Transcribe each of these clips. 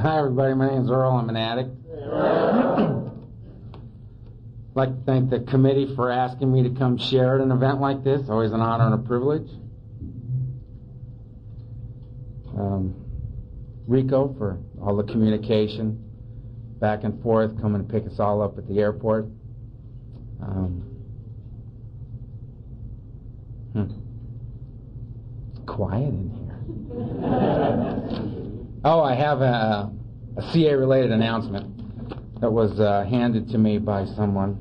Hi, everybody. My name is Earl. I'm an addict. I'd like to thank the committee for asking me to come share at an event like this. Always an honor and a privilege. Rico for all the communication back and forth, coming to pick us all up at the airport. Quiet in here. Oh, I have a CA-related announcement that was handed to me by someone.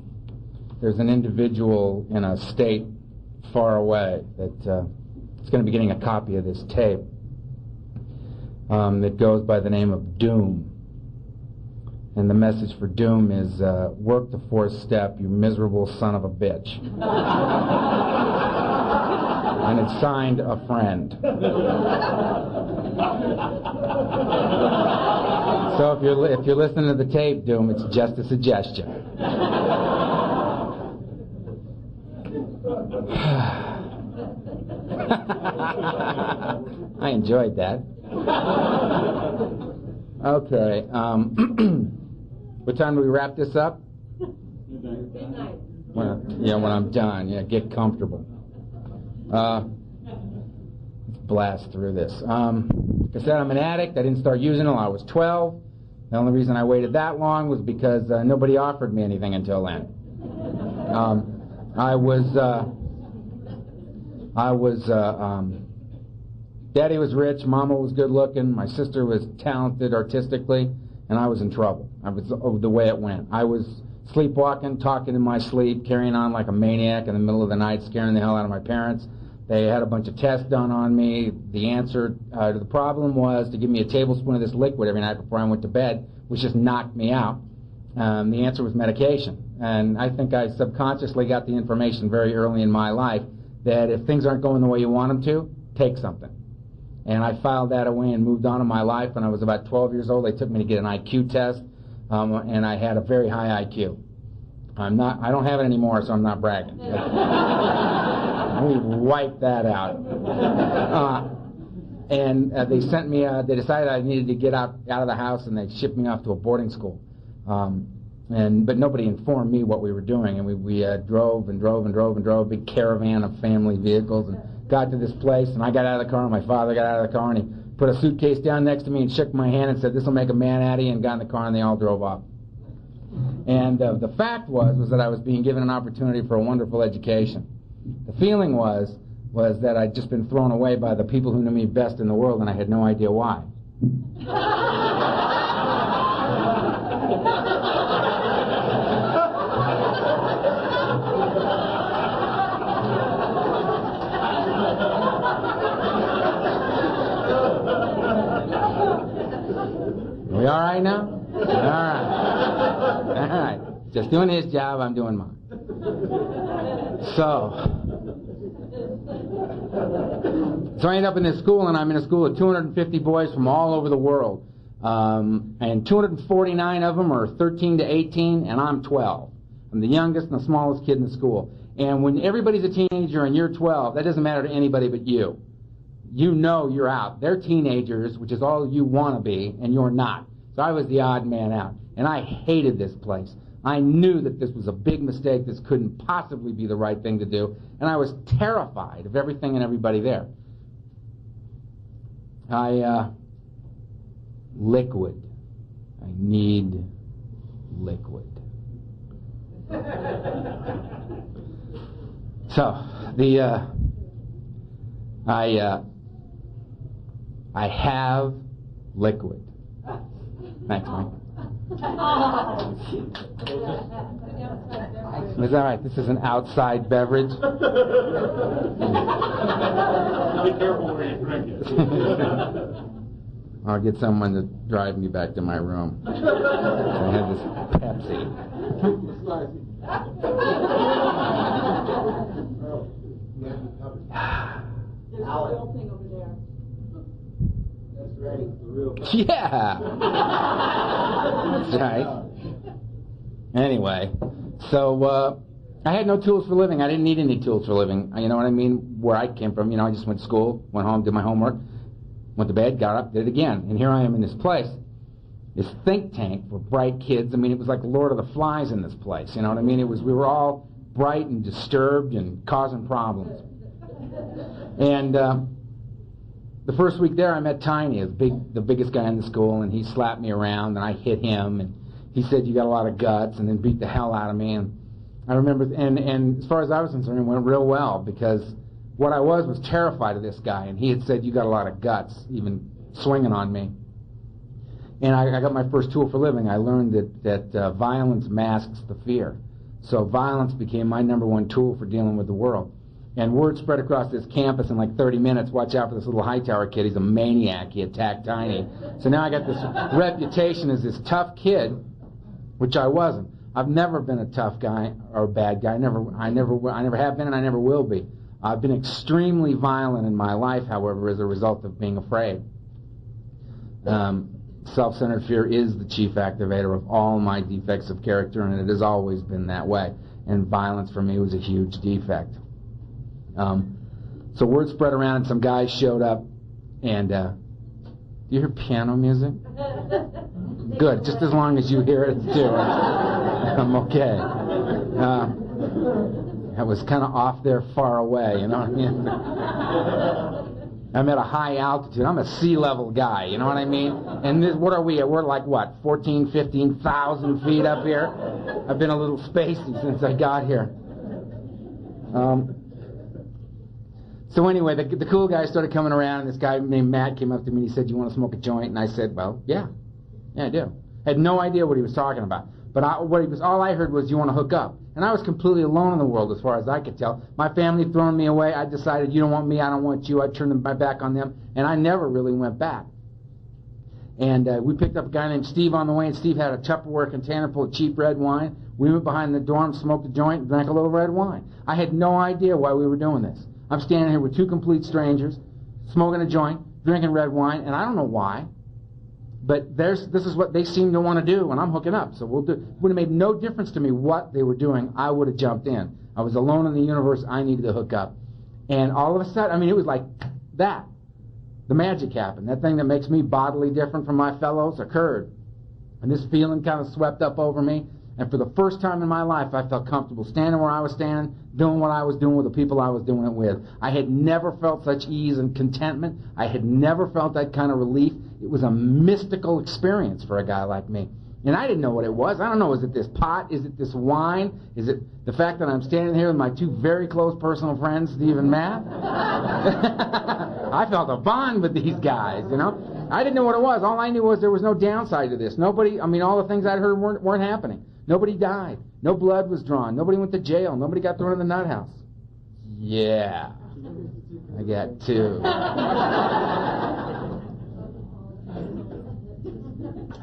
There's an individual in a state far away that is going to be getting a copy of this tape that goes by the name of Doom. And the message for Doom is, work the fourth step, you miserable son of a bitch. And it's signed a friend. So if you're listening to the tape, Doom, it's just a suggestion. I enjoyed that. Okay. What time do we wrap this up? Midnight. When I'm done. Yeah, get comfortable. Let's blast through this. Like I said, I'm an addict. I didn't start using until I was 12. The only reason I waited that long was because nobody offered me anything until then. Daddy was rich, Mama was good looking, my sister was talented artistically, and I was in trouble. I was the way it went. I was sleepwalking, talking in my sleep, carrying on like a maniac in the middle of the night, scaring the hell out of my parents. They had a bunch of tests done on me. The answer to the problem was to give me a tablespoon of this liquid every night before I went to bed, which just knocked me out. The answer was medication. And I think I subconsciously got the information very early in my life that if things aren't going the way you want them to, take something. And I filed that away and moved on in my life. When I was about 12 years old, they took me to get an IQ test, and I had a very high IQ. I don't have it anymore, so I'm not bragging. Let me wipe that out. They sent me. They decided I needed to get out of the house, and they shipped me off to a boarding school. But nobody informed me what we were doing, and we drove, a big caravan of family vehicles, and got to this place, and I got out of the car, and my father got out of the car, and he put a suitcase down next to me and shook my hand and said, "This will make a man out of you," and got in the car, and they all drove off. And the fact was that I was being given an opportunity for a wonderful education. The feeling was that I'd just been thrown away by the people who knew me best in the world, and I had no idea why. We all right now? All right. Just doing his job, I'm doing mine. So I end up in this school, and I'm in a school of 250 boys from all over the world. And 249 of them are 13 to 18, and I'm 12. I'm the youngest and the smallest kid in the school. And when everybody's a teenager and you're 12, that doesn't matter to anybody but you. You know you're out. They're teenagers, which is all you want to be, and you're not. So I was the odd man out. And I hated this place. I knew that this was a big mistake. This couldn't possibly be the right thing to do. And I was terrified of everything and everybody there. Liquid. I need liquid. So, I have liquid. Thanks, Mike. It's all right. This is an outside beverage. Be careful where you drink it. I'll get someone to drive me back to my room. I had this Pepsi. There's a real thing over there. That's right. The real thing. Yeah. That's right. Anyway, so I had no tools for living. I didn't need any tools for living. You know what I mean? Where I came from, I just went to school, went home, did my homework, went to bed, got up, did it again. And here I am in this place. this think tank for bright kids. I mean, it was like Lord of the Flies in this place. You know what I mean? We were all bright and disturbed and causing problems. And the first week there, I met Tiny, the biggest guy in the school, and he slapped me around, and I hit him, and he said, "You got a lot of guts," and then beat the hell out of me. And I remember, and as far as I was concerned, it went real well, because what I was terrified of this guy, and he had said, "You got a lot of guts," even swinging on me. And I got my first tool for living. I learned that violence masks the fear. So violence became my number one tool for dealing with the world. And word spread across this campus in like 30 minutes, watch out for this little Hightower kid. He's a maniac. He attacked Tiny. So now I got this reputation as this tough kid, which I wasn't. I've never been a tough guy or a bad guy. I never have been, and I never will be. I've been extremely violent in my life, however, as a result of being afraid. Self-centered fear is the chief activator of all my defects of character, and it has always been that way. And violence for me was a huge defect. So word spread around, and some guys showed up, and do you hear piano music? Good, just as long as you hear it too. I'm okay. I was kind of off there far away, you know what I mean? I'm at a high altitude. I'm a sea level guy, you know what I mean? And what are we at? We're like, what, 14, 15,000 feet up here? I've been a little spacey since I got here. So anyway, the cool guys started coming around, and this guy named Matt came up to me and he said, "You want to smoke a joint?" And I said, "Well, yeah, I do." I had no idea what he was talking about. But all I heard was, "You want to hook up?" And I was completely alone in the world as far as I could tell. My family throwing me away. I decided, you don't want me, I don't want you. I turned my back on them, and I never really went back. And we picked up a guy named Steve on the way, and Steve had a Tupperware container full of cheap red wine. We went behind the dorm, smoked a joint, and drank a little red wine. I had no idea why we were doing this. I'm standing here with two complete strangers, smoking a joint, drinking red wine, and I don't know why. But this is what they seem to want to do, and I'm hooking up. So we'll do. It would have made no difference to me what they were doing. I would have jumped in. I was alone in the universe. I needed to hook up. And all of a sudden, I mean, it was like that. The magic happened. That thing that makes me bodily different from my fellows occurred. And this feeling kind of swept up over me. And for the first time in my life, I felt comfortable standing where I was standing, doing what I was doing with the people I was doing it with. I had never felt such ease and contentment. I had never felt that kind of relief. It was a mystical experience for a guy like me. And I didn't know what it was. I don't know, is it this pot? Is it this wine? Is it the fact that I'm standing here with my two very close personal friends, Steve and Matt? I felt a bond with these guys, you know. I didn't know what it was. All I knew was there was no downside to this. All the things I'd heard weren't happening. Nobody died. No blood was drawn. Nobody went to jail. Nobody got thrown in the nut house. Yeah. I got two.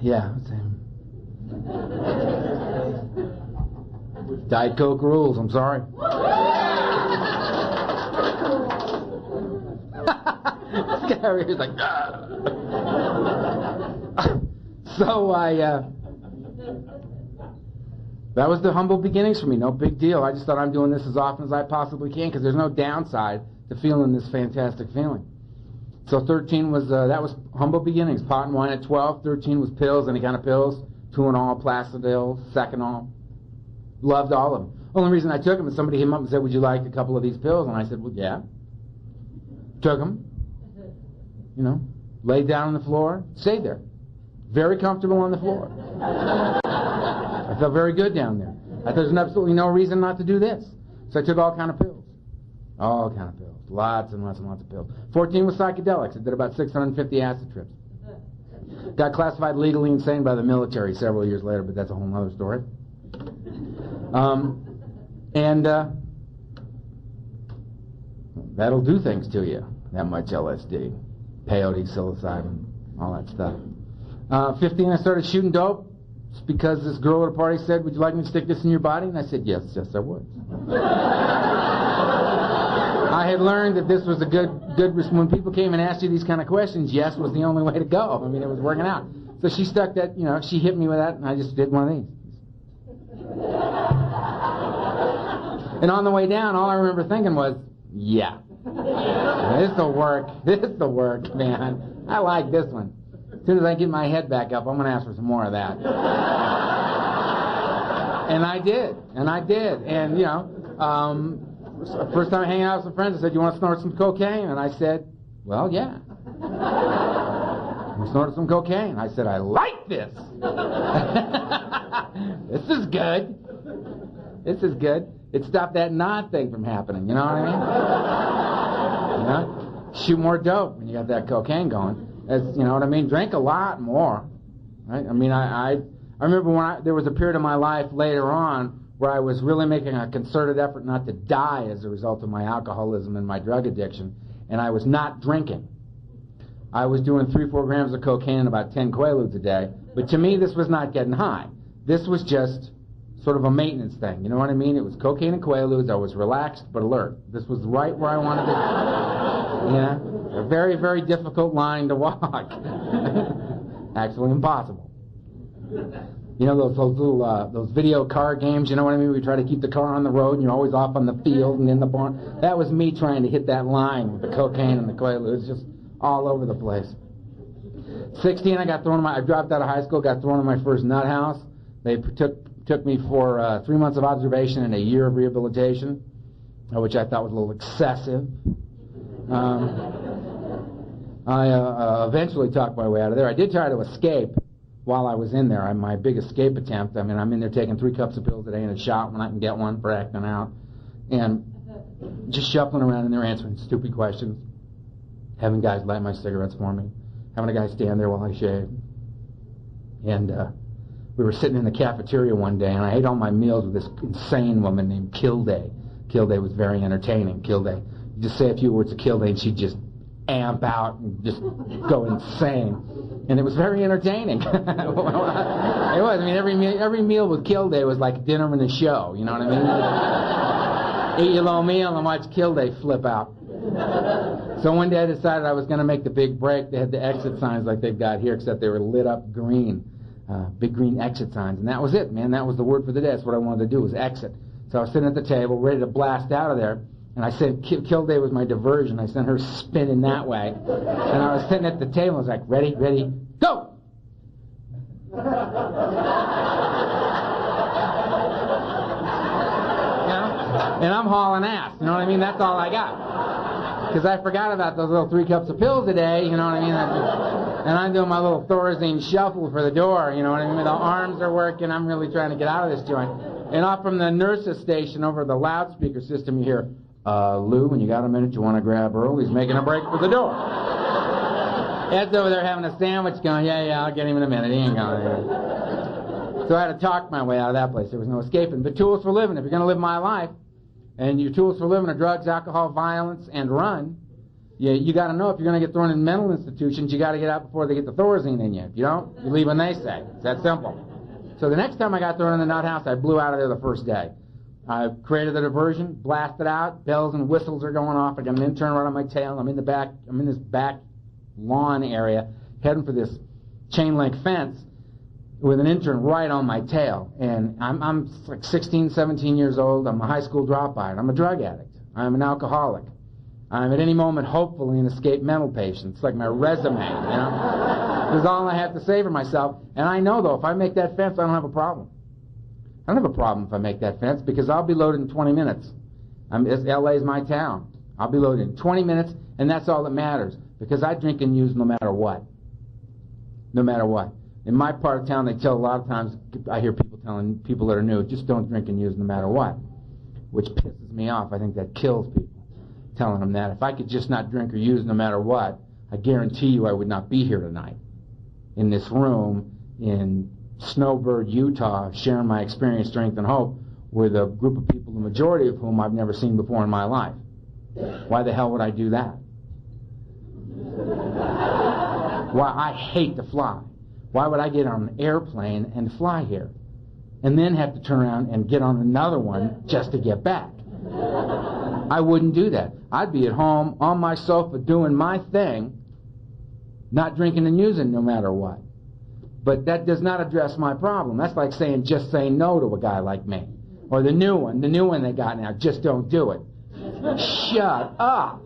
Yeah. Diet Coke rules. I'm sorry. This guy over here is like, So that was the humble beginnings for me. No big deal. I just thought I'm doing this as often as I possibly can because there's no downside to feeling this fantastic feeling. So 13 was, that was humble beginnings. Pot and wine at 12. 13 was pills, any kind of pills. Tuinol, Placidil, Seconal. Loved all of them. Only reason I took them is somebody came up and said, "Would you like a couple of these pills?" And I said, "Well, yeah." Took them. You know, laid down on the floor, stayed there. Very comfortable on the floor. I felt very good down there. I thought there's absolutely no reason not to do this. So I took all kind of pills. All kind of pills. Lots and lots and lots of pills. 14 was psychedelics. I did about 650 acid trips. Got classified legally insane by the military several years later, but that's a whole other story. That'll do things to you. That much LSD. Peyote, psilocybin, all that stuff. 15, I started shooting dope. It's because this girl at a party said, "Would you like me to stick this in your body?" And I said, yes, I would. I had learned that this was a good, when people came and asked you these kind of questions, yes was the only way to go. I mean, it was working out. So she stuck that, she hit me with that, and I just did one of these. And on the way down, all I remember thinking was, yeah, this'll work, man. I like this one. soon as I get my head back up, I'm going to ask for some more of that. And I did. And, you know, first time hanging out with some friends, I said, you want to snort some cocaine? And I said, well, yeah. We snorted some cocaine. I said, I like this. This is good. This is good. It stopped that nod thing from happening. You know what I mean? You know? Shoot more dope when you got that cocaine going. You know what I mean? Drink a lot more. Right? I mean, I remember when there was a period of my life later on where I was really making a concerted effort not to die as a result of my alcoholism and my drug addiction, and I was not drinking. I was doing 3-4 grams of cocaine and about 10 Quaaludes a day, but to me this was not getting high. This was just sort of a maintenance thing. You know what I mean? It was cocaine and Quaaludes. I was relaxed but alert. This was right where I wanted to be. Yeah, a very, very difficult line to walk. Actually impossible. You know those little those video car games, you know what I mean? We try to keep the car on the road and you're always off on the field and in the barn. That was me trying to hit that line with the cocaine and the Quaaludes, just all over the place. 16, I dropped out of high school, got thrown in my first nut house. They took me for 3 months of observation and a year of rehabilitation, which I thought was a little excessive. I eventually talked my way out of there. I did try to escape while I was in there. My big escape attempt, I mean, I'm in there taking 3 cups of pills a day and a shot when I can get one for acting out. And just shuffling around in there answering stupid questions. Having guys light my cigarettes for me. Having a guy stand there while I shave. And we were sitting in the cafeteria one day, and I ate all my meals with this insane woman named Kilday. Kilday was very entertaining. Kilday, you just say a few words to Kilday, and she'd just amp out and just go insane. And it was very entertaining. It was. I mean, every meal with Kilday was like dinner and a show. You know what I mean? Eat your little meal and watch Kilday flip out. So one day I decided I was going to make the big break. They had the exit signs like they've got here, except they were lit up green. Big green exit signs. And that was it, man. That was the word for the day. That's what I wanted to do, was exit. So I was sitting at the table, ready to blast out of there. And I said, Kilday was my diversion. I sent her spinning that way. And I was sitting at the table. I was like, ready, go! You know? And I'm hauling ass. You know what I mean? That's all I got. Because I forgot about those little 3 cups of pills a day. You know what I mean? And I'm doing my little Thorazine shuffle for the door. You know what I mean? The arms are working. I'm really trying to get out of this joint. And off from the nurse's station over the loudspeaker system, you hear, Lou, when you got a minute, you want to grab Earl? He's making a break for the door. Ed's over there having a sandwich going, yeah, I'll get him in a minute. He ain't going anywhere. So I had to talk my way out of that place. There was no escaping. But tools for living. If you're going to live my life, and your tools for living are drugs, alcohol, violence, and run, you got to know if you're going to get thrown in mental institutions, you got to get out before they get the Thorazine in you. If you don't, you leave when they say. It's that simple. So the next time I got thrown in the nut house, I blew out of there the first day. I created the diversion, blasted out, bells and whistles are going off. I got an intern right on my tail. I'm in this back lawn area, heading for this chain link fence with an intern right on my tail. And I'm like 16, 17 years old. I'm a high school dropout. I'm a drug addict. I'm an alcoholic. I'm at any moment hopefully an escaped mental patient. It's like my resume, you know? This is all I have to say for myself. And I know, though, if I make that fence, I don't have a problem. I don't have a problem if I make that fence because I'll be loaded in 20 minutes. LA's my town. I'll be loaded in 20 minutes, and that's all that matters because I drink and use no matter what. No matter what. In my part of town, they tell a lot of times, I hear people telling people that are new, just don't drink and use no matter what, which pisses me off. I think that kills people, telling them that. If I could just not drink or use no matter what, I guarantee you I would not be here tonight in this room in Snowbird, Utah, sharing my experience, strength, and hope with a group of people, the majority of whom I've never seen before in my life. Why the hell would I do that? Why? I hate to fly. Why would I get on an airplane and fly here and then have to turn around and get on another one just to get back? I wouldn't do that. I'd be at home on my sofa doing my thing, not drinking and using no matter what. But that does not address my problem. That's like saying just say no to a guy like me. Or the new one they got now, just don't do it. Shut up.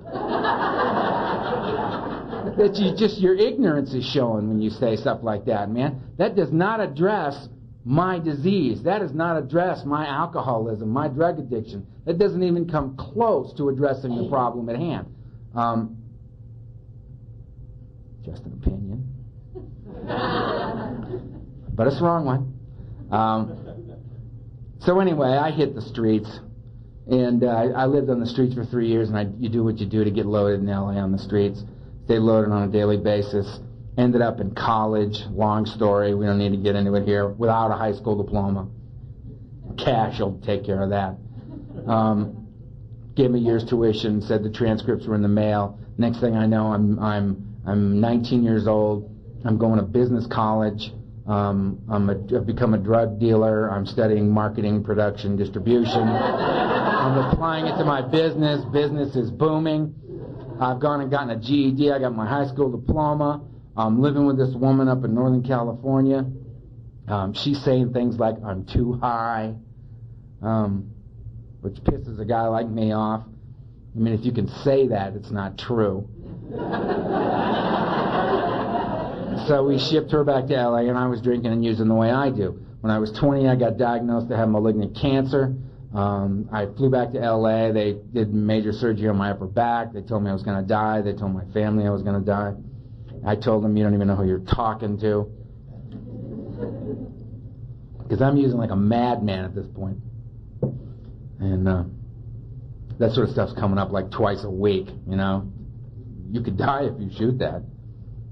that your ignorance is showing when you say stuff like that, man. That does not address my disease. That does not address my alcoholism, my drug addiction. That doesn't even come close to addressing the problem at hand. Just an opinion. But a strong one. So anyway, I hit the streets. And I lived on the streets for 3 years, and you do what you do to get loaded in L.A. on the streets. Stay loaded on a daily basis. Ended up in college. Long story. We don't need to get into it here. Without a high school diploma. Cash will take care of that. Gave me a year's tuition. Said the transcripts were in the mail. Next thing I know, I'm 19 years old. I'm going to business college. I've become a drug dealer. I'm studying marketing, production, distribution. I'm applying it to my business. Business is booming. I've gone and gotten a GED. I got my high school diploma. I'm living with this woman up in Northern California. She's saying things like, I'm too high, which pisses a guy like me off. I mean, if you can say that, it's not true. So we shipped her back to L.A., and I was drinking and using the way I do. When I was 20, I got diagnosed to have malignant cancer. I flew back to L.A. They did major surgery on my upper back. They told me I was going to die. They told my family I was going to die. I told them, you don't even know who you're talking to. Because I'm using like a madman at this point. And that sort of stuff's coming up like twice a week, you know. You could die if you shoot that.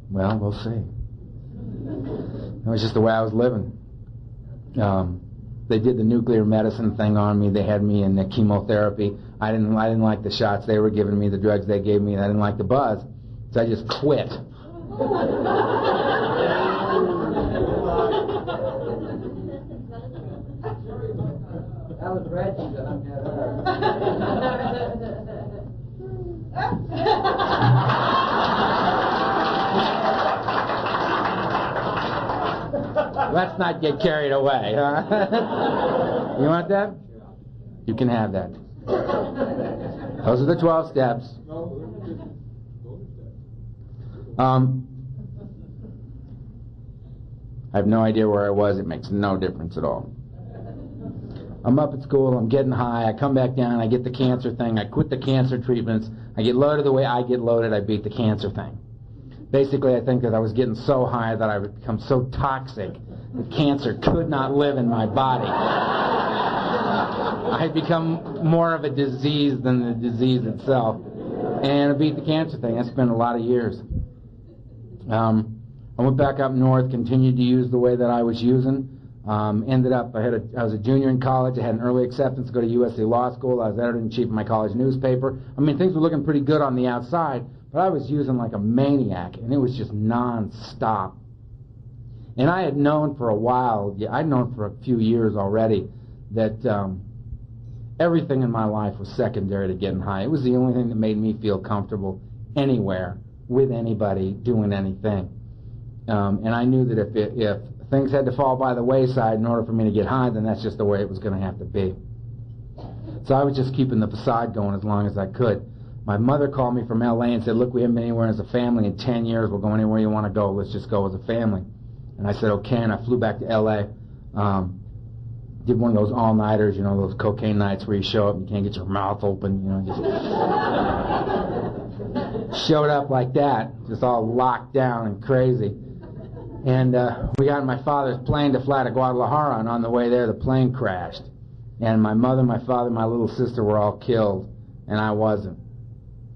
Well, we'll see. That was just the way I was living. They did the nuclear medicine thing on me. They had me in the chemotherapy. I didn't like the shots they were giving me, the drugs they gave me. I didn't like the buzz, so I just quit. That was Reggie that hung that Let's not get carried away, huh? You want that? You can have that. Those are the 12 steps. I have no idea where I was. It makes no difference at all. I'm up at school. I'm getting high. I come back down. I get the cancer thing. I quit the cancer treatments. I get loaded the way I get loaded. I beat the cancer thing. Basically, I think that I was getting so high that I would become so toxic that cancer could not live in my body. I had become more of a disease than the disease itself. And I beat the cancer thing. I spent a lot of years. I went back up north, continued to use the way that I was using. Ended up, I was a junior in college. I had an early acceptance to go to USC Law School. I was editor-in-chief of my college newspaper. I mean, things were looking pretty good on the outside, but I was using like a maniac, and it was just non-stop. And I had known for a while, I'd known for a few years already, that everything in my life was secondary to getting high. It was the only thing that made me feel comfortable anywhere, with anybody, doing anything. And I knew that if things had to fall by the wayside in order for me to get high, then that's just the way it was going to have to be. So I was just keeping the facade going as long as I could. My mother called me from L.A. and said, look, we haven't been anywhere as a family in 10 years. We'll go anywhere you want to go. Let's just go as a family. And I said, okay, and I flew back to L.A., did one of those all-nighters, you know, those cocaine nights where you show up and you can't get your mouth open, you know, just showed up like that, just all locked down and crazy. And we got in my father's plane to fly to Guadalajara, and on the way there, the plane crashed. And my mother, my father, my little sister were all killed, and I wasn't.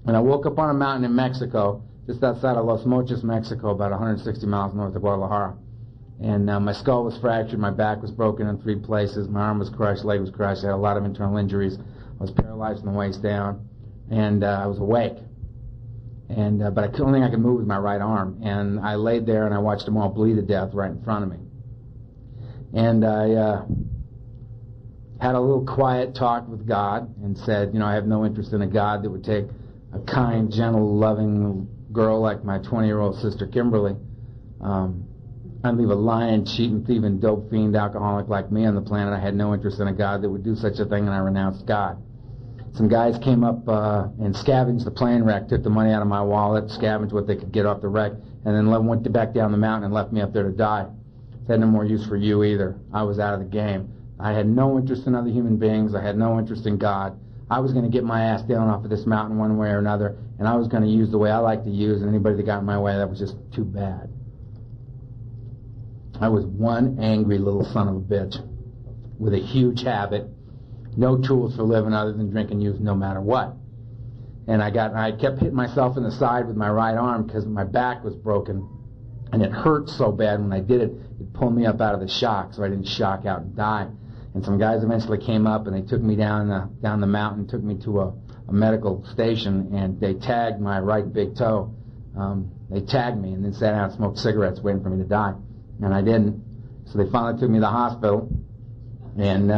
And I woke up on a mountain in Mexico, just outside of Los Mochis, Mexico, about 160 miles north of Guadalajara. And my skull was fractured, my back was broken in 3 places, my arm was crushed, leg was crushed, I had a lot of internal injuries. I was paralyzed from the waist down, and I was awake. And but the only thing I could move was my right arm. And I laid there and I watched them all bleed to death right in front of me. And I had a little quiet talk with God and said, you know, I have no interest in a God that would take a kind, gentle, loving girl like my 20-year-old sister Kimberly. I'd leave a lying, cheating, thieving, dope fiend, alcoholic like me on the planet. I had no interest in a God that would do such a thing, and I renounced God. some guys came up and scavenged the plane wreck, took the money out of my wallet, scavenged what they could get off the wreck, and then went back down the mountain and left me up there to die. Had no more use for you either. I was out of the game. I had no interest in other human beings. I had no interest in God. I was going to get my ass down off of this mountain one way or another, and I was going to use the way I like to use, and anybody that got in my way, that was just too bad. I was one angry little son of a bitch with a huge habit, no tools for living other than drink and use no matter what. And I kept hitting myself in the side with my right arm because my back was broken, and it hurt so bad when I did it, it pulled me up out of the shock so I didn't shock out and die. And some guys eventually came up and they took me down the mountain, took me to a medical station, and they tagged my right big toe. They tagged me and then sat down and smoked cigarettes waiting for me to die. And I didn't. So they finally took me to the hospital, and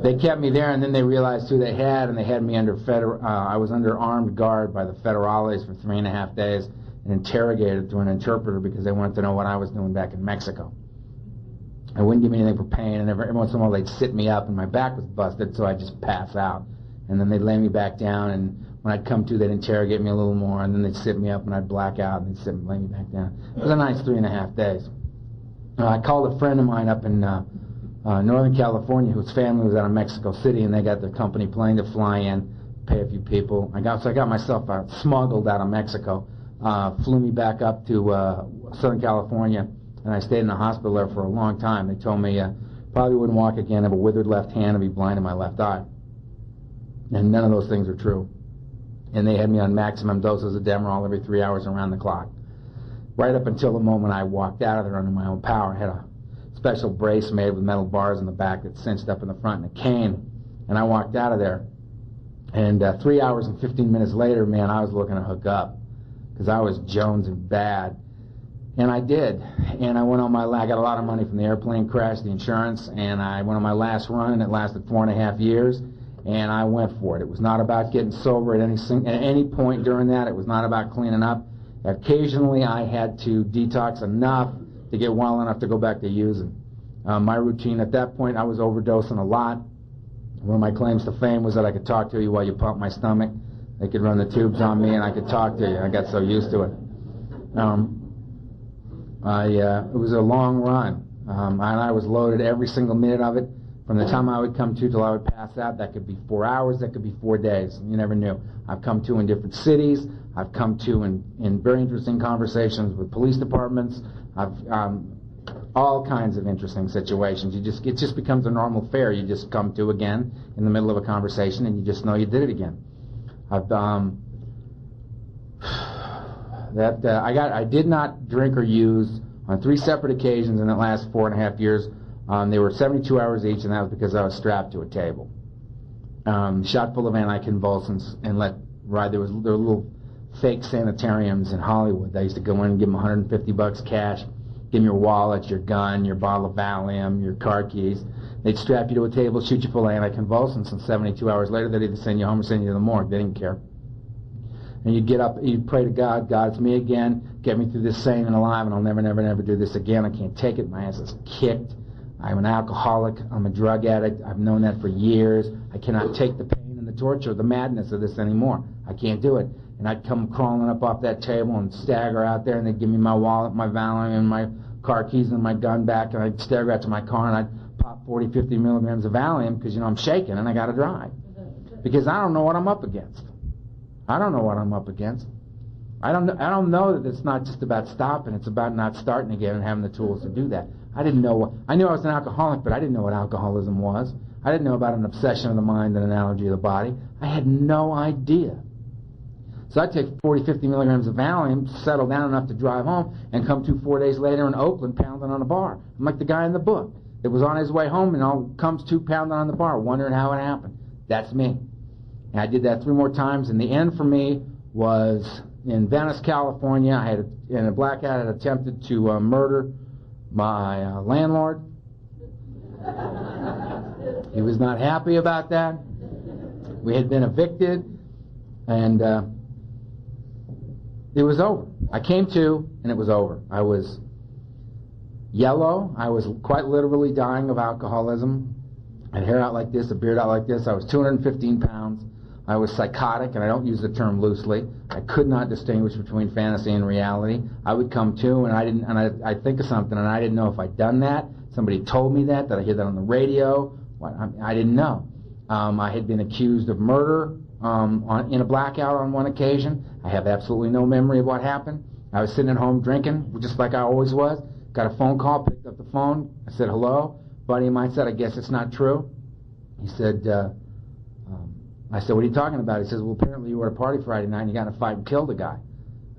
they kept me there, and then they realized who they had, and they had me under I was under armed guard by the federales for 3.5 days and interrogated through an interpreter because they wanted to know what I was doing back in Mexico. I wouldn't give me anything for pain, and every once in a while they'd sit me up, and my back was busted, so I'd just pass out. And then they'd lay me back down, and when I'd come to, they'd interrogate me a little more, and then they'd sit me up, and I'd black out, and they'd lay me back down. It was a nice 3.5 days. I called a friend of mine up in Northern California whose family was out of Mexico City, and they got their company plane to fly in, pay a few people. So I got myself smuggled out of Mexico, flew me back up to Southern California, and I stayed in the hospital there for a long time. They told me probably wouldn't walk again, have a withered left hand, and be blind in my left eye. And none of those things are true. And they had me on maximum doses of Demerol every 3 hours around the clock. Right up until the moment I walked out of there under my own power. I had a special brace made with metal bars in the back that cinched up in the front and a cane. And I walked out of there. And 3 hours and 15 minutes later, man, I was looking to hook up because I was jonesing bad. And I did. And I went on I got a lot of money from the airplane crash, the insurance, and I went on my last run, and it lasted 4.5 years. And I went for it. It was not about getting sober at any point during that. It was not about cleaning up. Occasionally, I had to detox enough to get well enough to go back to using. My routine at that point, I was overdosing a lot. One of my claims to fame was that I could talk to you while you pumped my stomach. They could run the tubes on me, and I could talk to you. I got so used to it. It was a long run, and I was loaded every single minute of it. From the time I would come to till I would pass out, that could be 4 hours, that could be 4 days. You never knew. I've come to in different cities. I've come to in very interesting conversations with police departments. I've all kinds of interesting situations. It just becomes a normal fare. You just come to again in the middle of a conversation, and you just know you did it again. I did not drink or use on 3 separate occasions in the last 4.5 years. They were 72 hours each, and that was because I was strapped to a table. Shot full of anticonvulsants and let ride. There were little fake sanitariums in Hollywood. I used to go in and give them $150 cash, give them your wallet, your gun, your bottle of Valium, your car keys. They'd strap you to a table, shoot you full of anticonvulsants, and 72 hours later they'd either send you home or send you to the morgue. They didn't care. And you'd get up, you'd pray to God, God, it's me again. Get me through this sane and alive, and I'll never, never, never do this again. I can't take it. My ass is kicked. I'm an alcoholic. I'm a drug addict. I've known that for years. I cannot take the pain and the torture, the madness of this anymore. I can't do it. And I'd come crawling up off that table and stagger out there, and they'd give me my wallet, my Valium, and my car keys and my gun back, and I'd stagger out to my car, and I'd pop 40, 50 milligrams of Valium because, I'm shaking and I got to drive. Because I don't know what I'm up against. I don't know what I'm up against. I don't know that it's not just about stopping. It's about not starting again and having the tools to do that. I knew I was an alcoholic, but I didn't know what alcoholism was. I didn't know about an obsession of the mind and an allergy of the body. I had no idea. So I'd take 40, 50 milligrams of Valium, settle down enough to drive home, and come to 4 days later in Oakland pounding on a bar. I'm like the guy in the book that was on his way home and comes to pounding on the bar, wondering how it happened. That's me. And I did that 3 more times, and the end for me was in Venice, California. I had, in a blackout, had attempted to murder my landlord. He was not happy about that. We had been evicted, and it was over. I came to, and it was over. I was yellow. I was quite literally dying of alcoholism. I had hair out like this, a beard out like this. I was 215 pounds. I was psychotic, and I don't use the term loosely. I could not distinguish between fantasy and reality. I would come to, and I'd think of something, and I didn't know if I'd done that. Somebody told me that. Did I hear that on the radio? I didn't know. I had been accused of murder in a blackout on one occasion. I have absolutely no memory of what happened. I was sitting at home drinking, just like I always was. Got a phone call, picked up the phone. I said, hello. Buddy of mine said, I guess it's not true. He said, I said, what are you talking about? He says, well, apparently you were at a party Friday night and you got in a fight and killed a guy.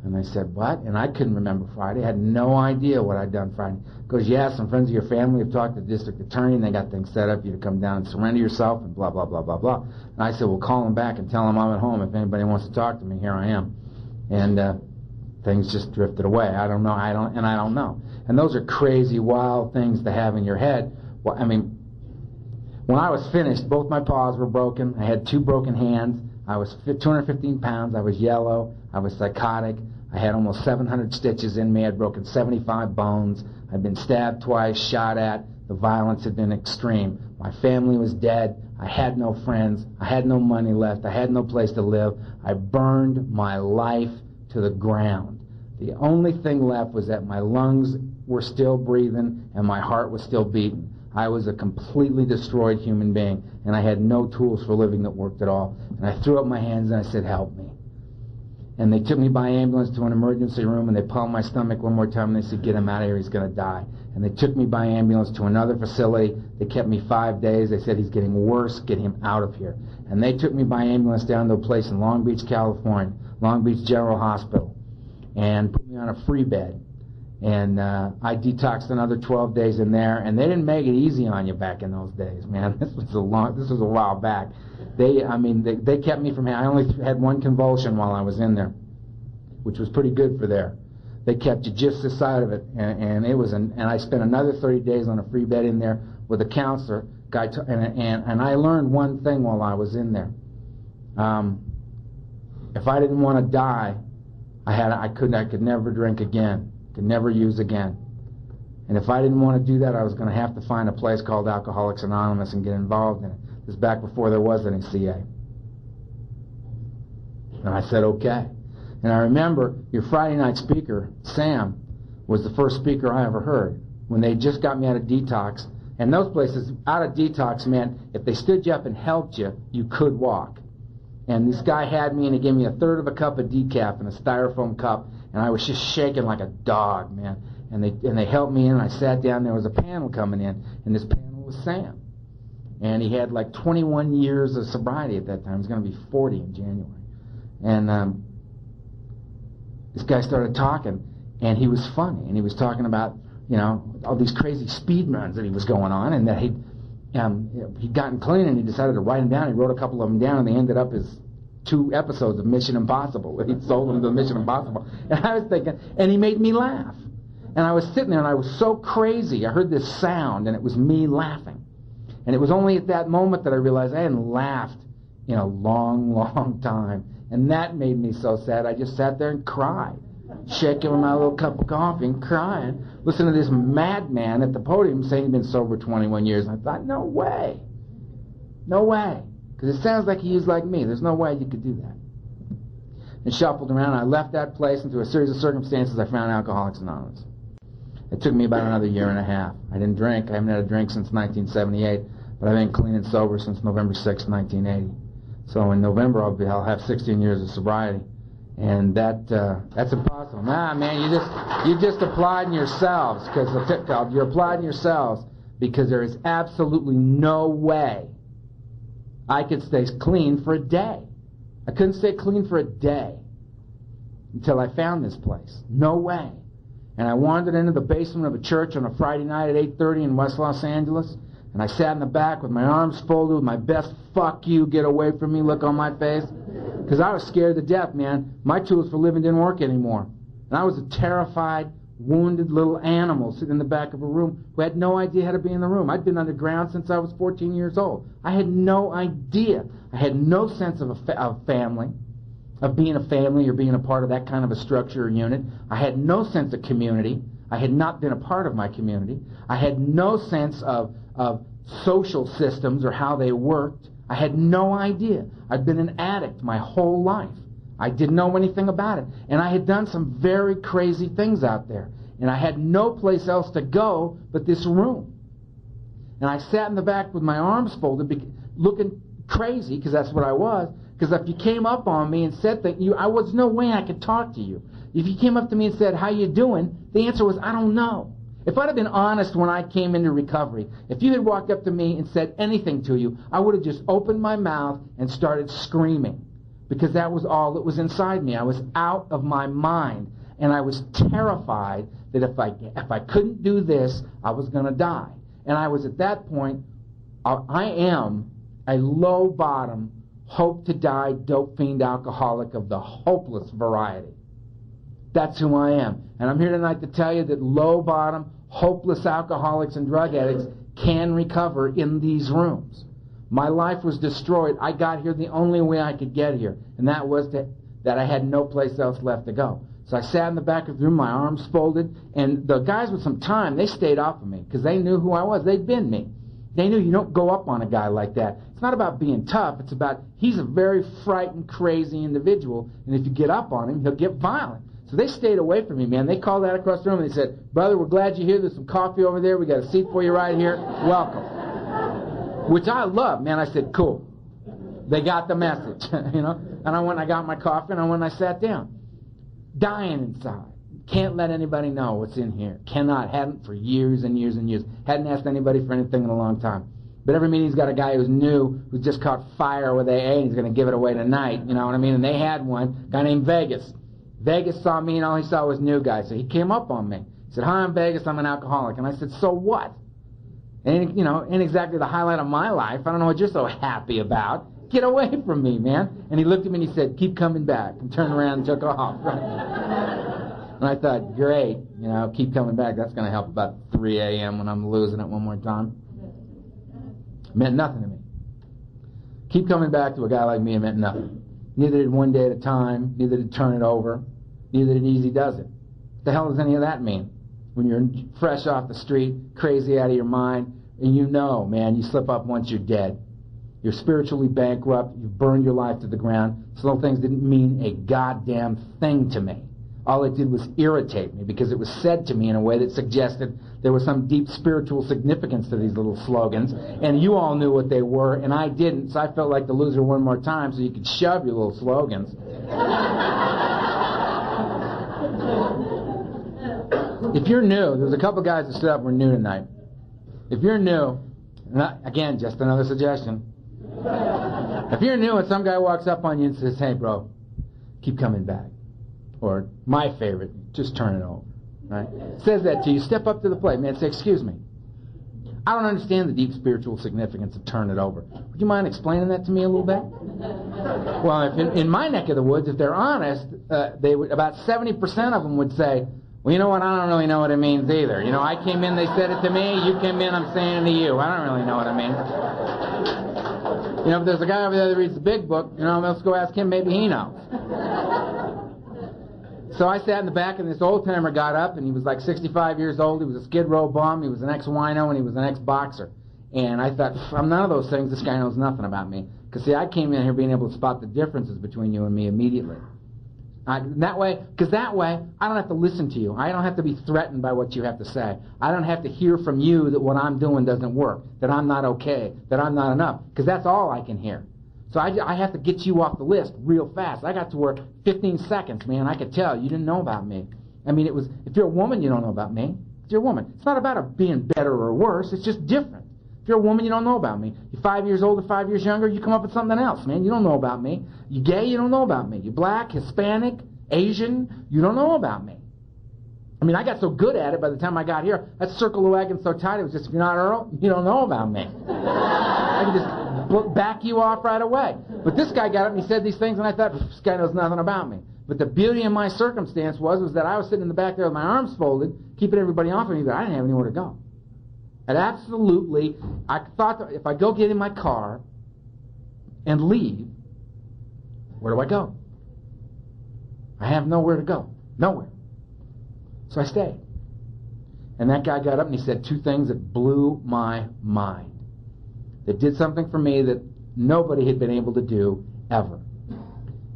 And I said, what? And I couldn't remember Friday. I had no idea what I'd done Friday. He goes, yeah, some friends of your family have talked to the district attorney and they got things set up for you to come down and surrender yourself and blah, blah, blah, blah, blah. And I said, well, call him back and tell him I'm at home. If anybody wants to talk to me, here I am. And things just drifted away. I don't know. I don't know. And those are crazy, wild things to have in your head. Well, I mean, when I was finished, both my paws were broken. I had 2 broken hands. I was 215 pounds. I was yellow. I was psychotic. I had almost 700 stitches in me. I'd broken 75 bones. I'd been stabbed twice, shot at. The violence had been extreme. My family was dead. I had no friends. I had no money left. I had no place to live. I burned my life to the ground. The only thing left was that my lungs were still breathing and my heart was still beating. I was a completely destroyed human being, and I had no tools for living that worked at all. And I threw up my hands and I said, help me. And they took me by ambulance to an emergency room, and they pumped my stomach one more time, and they said, get him out of here, he's going to die. And they took me by ambulance to another facility. They kept me 5 days. They said, he's getting worse, get him out of here. And they took me by ambulance down to a place in Long Beach, California, Long Beach General Hospital, and put me on a free bed. And I detoxed another 12 days in there, and they didn't make it easy on you back in those days, man. This was a while back. They kept me from. I only had one convulsion while I was in there, which was pretty good for there. They kept you just this side of it, and it was. And I spent another 30 days on a free bed in there with a counselor guy. And I learned one thing while I was in there. If I didn't want to die, I could never drink again. Could never use again. And if I didn't want to do that, I was going to have to find a place called Alcoholics Anonymous and get involved in it. This was back before there was any CA. And I said, okay. And I remember your Friday night speaker, Sam, was the first speaker I ever heard. When they just got me out of detox. And those places, out of detox meant if they stood you up and helped you, you could walk. And this guy had me, and he gave me a third of a cup of decaf in a styrofoam cup. And I was just shaking like a dog, man. And they helped me in, and I sat down. There was a panel coming in, and this panel was Sam. And he had like 21 years of sobriety at that time. He was going to be 40 in January. And this guy started talking, and he was funny. And he was talking about, all these crazy speed runs that he was going on, and that he'd gotten clean, and he decided to write them down. He wrote a couple of them down, and they ended up as 2 episodes of Mission Impossible. He sold them to Mission Impossible. And I was thinking, and he made me laugh. And I was sitting there, and I was so crazy. I heard this sound, and it was me laughing. And it was only at that moment that I realized I hadn't laughed in a long, long time. And that made me so sad. I just sat there and cried, shaking with my little cup of coffee and crying, listening to this madman at the podium saying he'd been sober 21 years. And I thought, no way. No way. Because it sounds like he is like me. There's no way you could do that. And shuffled around. I left that place, and through a series of circumstances, I found Alcoholics Anonymous. It took me about another year and a half. I didn't drink. I haven't had a drink since 1978, but I've been clean and sober since November 6, 1980. So in November, I'll have 16 years of sobriety. And that's impossible. Nah, man, you just applauding yourselves, because you're applauding yourselves because there is absolutely no way I could stay clean for a day. I couldn't stay clean for a day until I found this place. No way. And I wandered into the basement of a church on a Friday night at 8:30 in West Los Angeles, and I sat in the back with my arms folded with my best "fuck you, get away from me" look on my face, because I was scared to death, man. My tools for living didn't work anymore. And I was a terrified, wounded little animal sitting in the back of a room who had no idea how to be in the room. I'd been underground since I was 14 years old. I had no idea. I had no sense of family, of being a family or being a part of that kind of a structure or unit. I had no sense of community. I had not been a part of my community. I had no sense of social systems or how they worked. I had no idea. I'd been an addict my whole life. I didn't know anything about it. And I had done some very crazy things out there. And I had no place else to go but this room. And I sat in the back with my arms folded, looking crazy, because that's what I was. Because if you came up on me and said that I was no way I could talk to you. If you came up to me and said, "How you doing?" the answer was, "I don't know." If I'd have been honest when I came into recovery, if you had walked up to me and said anything to you, I would have just opened my mouth and started screaming. Because that was all that was inside me. I was out of my mind. And I was terrified that if I couldn't do this, I was going to die. And I was at that point, I am a low-bottom, hope-to-die, dope fiend alcoholic of the hopeless variety. That's who I am. And I'm here tonight to tell you that low-bottom, hopeless alcoholics and drug addicts can recover in these rooms. My life was destroyed. I got here the only way I could get here, and that was that I had no place else left to go. So I sat in the back of the room, my arms folded, and the guys with some time, they stayed off of me because they knew who I was. They'd been me. They knew you don't go up on a guy like that. It's not about being tough. It's about he's a very frightened, crazy individual, and if you get up on him, he'll get violent. So they stayed away from me, man. They called out across the room, and they said, "Brother, we're glad you're here. There's some coffee over there. We got a seat for you right here. Welcome." Which I love, man. I said, "Cool." They got the message, you know. And I went and I got my coffee, and I went and I sat down. Dying inside. Can't let anybody know what's in here. Cannot. Hadn't for years and years and years. Hadn't asked anybody for anything in a long time. But every meeting's got a guy who's new, who's just caught fire with AA, and he's going to give it away tonight. You know what I mean? And they had one, a guy named Vegas. Vegas saw me, and all he saw was new guys. So he came up on me. He said, "Hi, I'm Vegas. I'm an alcoholic." And I said, "So what? Ain't exactly the highlight of my life. I don't know what you're so happy about. Get away from me, man." And he looked at me and he said, "Keep coming back," and turned around and took off. And I thought, great, keep coming back. That's going to help about 3 a.m. when I'm losing it one more time. It meant nothing to me. Keep coming back to a guy like me, it meant nothing. Neither did one day at a time. Neither did turn it over. Neither did easy does it. What the hell does any of that mean? When you're fresh off the street, crazy out of your mind, and man, you slip up once you're dead. You're spiritually bankrupt. You've burned your life to the ground. So those things didn't mean a goddamn thing to me. All it did was irritate me because it was said to me in a way that suggested there was some deep spiritual significance to these little slogans. And you all knew what they were, and I didn't. So I felt like the loser one more time so you could shove your little slogans. If you're new, there's a couple guys that stood up and were new tonight. If you're new, again, just another suggestion. If you're new and some guy walks up on you and says, "Hey, bro, keep coming back." Or, my favorite, "Just turn it over." Right? Says that to you, step up to the plate, man, say, "Excuse me. I don't understand the deep spiritual significance of turn it over. Would you mind explaining that to me a little bit?" Well, if in my neck of the woods, if they're honest, they would, about 70% of them would say, "Well, you know what, I don't really know what it means either. I came in, they said it to me, you came in, I'm saying it to you. I don't really know what it means." If there's a guy over there that reads the big book, let's go ask him, maybe he knows. So I sat in the back, and this old-timer got up, and he was like 65 years old. He was a Skid Row bum. He was an ex-wino, and he was an ex-boxer. And I thought, I'm none of those things. This guy knows nothing about me. Because, see, I came in here being able to spot the differences between you and me immediately. That way, I don't have to listen to you. I don't have to be threatened by what you have to say. I don't have to hear from you that what I'm doing doesn't work, that I'm not okay, that I'm not enough. Because that's all I can hear. So I have to get you off the list real fast. I got to work 15 seconds, man. I could tell you didn't know about me. I mean, if you're a woman, you don't know about me. If you're a woman, it's not about her being better or worse. It's just different. If you're a woman, you don't know about me. You're 5 years older, 5 years younger, you come up with something else, man. You don't know about me. You gay, you don't know about me. You're black, Hispanic, Asian, you don't know about me. I mean, I got so good at it by the time I got here, I'd circle the wagon so tight, it was just, if you're not Earl, you don't know about me. I could just back you off right away. But this guy got up and he said these things, and I thought, this guy knows nothing about me. But the beauty of my circumstance was that I was sitting in the back there with my arms folded, keeping everybody off of me, but I didn't have anywhere to go. And absolutely, I thought that if I go get in my car and leave, where do I go? I have nowhere to go. Nowhere. So I stayed. And that guy got up and he said two things that blew my mind. That did something for me that nobody had been able to do ever.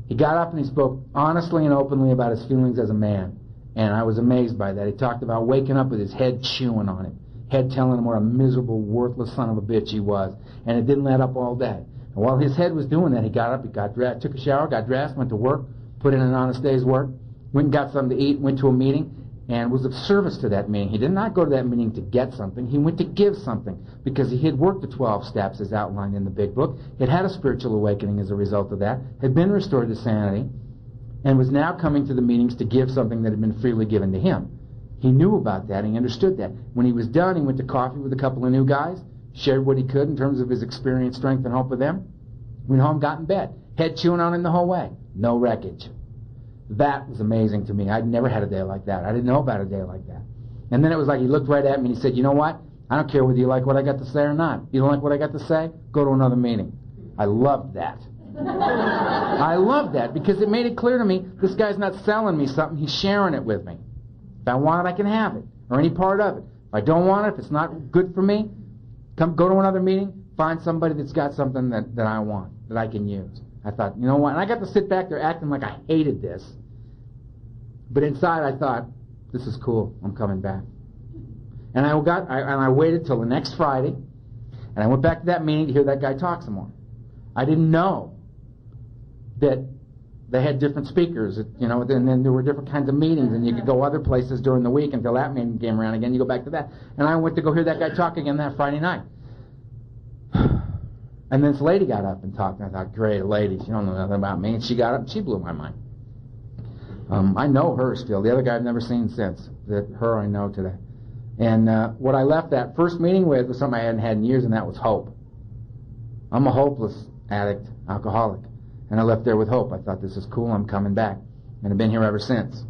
He got up and he spoke honestly and openly about his feelings as a man, and I was amazed by that. He talked about waking up with his head chewing on him, head telling him what a miserable, worthless son of a bitch he was, and it didn't let up all day. And while his head was doing that, he got up, he got dressed, took a shower, got dressed, went to work, put in an honest day's work, went and got something to eat, went to a meeting, and was of service to that meeting. He did not go to that meeting to get something. He went to give something because he had worked the 12 steps as outlined in the big book, had had a spiritual awakening as a result of that, had been restored to sanity, and was now coming to the meetings to give something that had been freely given to him. He knew about that. He understood that. When he was done, he went to coffee with a couple of new guys, shared what he could in terms of his experience, strength, and hope with them, went home, got in bed, head chewing on him the whole way. No wreckage. That was amazing to me. I'd never had a day like that. I didn't know about a day like that. And then it was like he looked right at me and he said, you know what? I don't care whether you like what I got to say or not. You don't like what I got to say? Go to another meeting. I loved that. I loved that because it made it clear to me this guy's not selling me something. He's sharing it with me. If I want it, I can have it, or any part of it. If I don't want it, if it's not good for me, go to another meeting, find somebody that's got something that I want, that I can use. I thought, you know what? And I got to sit back there acting like I hated this. But inside I thought, this is cool. I'm coming back. And I waited till the next Friday, and I went back to that meeting to hear that guy talk some more. I didn't know that they had different speakers, you know, and then there were different kinds of meetings, and you could go other places during the week until that meeting came around again. You go back to that. And I went to go hear that guy talk again that Friday night. And then this lady got up and talked, and I thought, great, a lady. She don't know nothing about me. And she got up and she blew my mind. I know her still. The other guy I've never seen since. Her I know today. And what I left that first meeting with was something I hadn't had in years, and that was hope. I'm a hopeless addict, alcoholic. And I left there with hope. I thought, this is cool, I'm coming back. And I've been here ever since.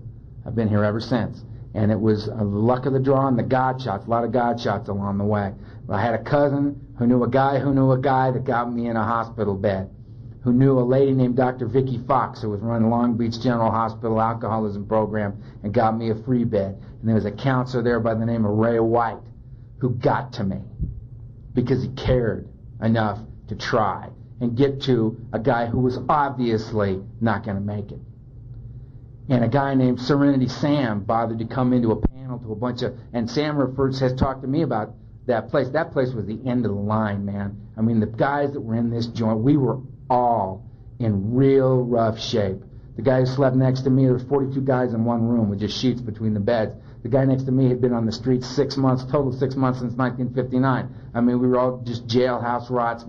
And it was the luck of the draw and the God shots, a lot of God shots along the way. I had a cousin who knew a guy that got me in a hospital bed, who knew a lady named Dr. Vicki Fox, who was running Long Beach General Hospital alcoholism program, and got me a free bed. And there was a counselor there by the name of Ray White, who got to me because he cared enough to try and get to a guy who was obviously not going to make it. And a guy named Serenity Sam bothered to come into a panel to a bunch of, and Sam has talked to me about that place. That place was the end of the line, man. I mean, the guys that were in this joint, we were all in real rough shape. The guy who slept next to me, there was 42 guys in one room with just sheets between the beds. The guy next to me had been on the streets 6 months, total 6 months since 1959. I mean, we were all just jailhouse rats,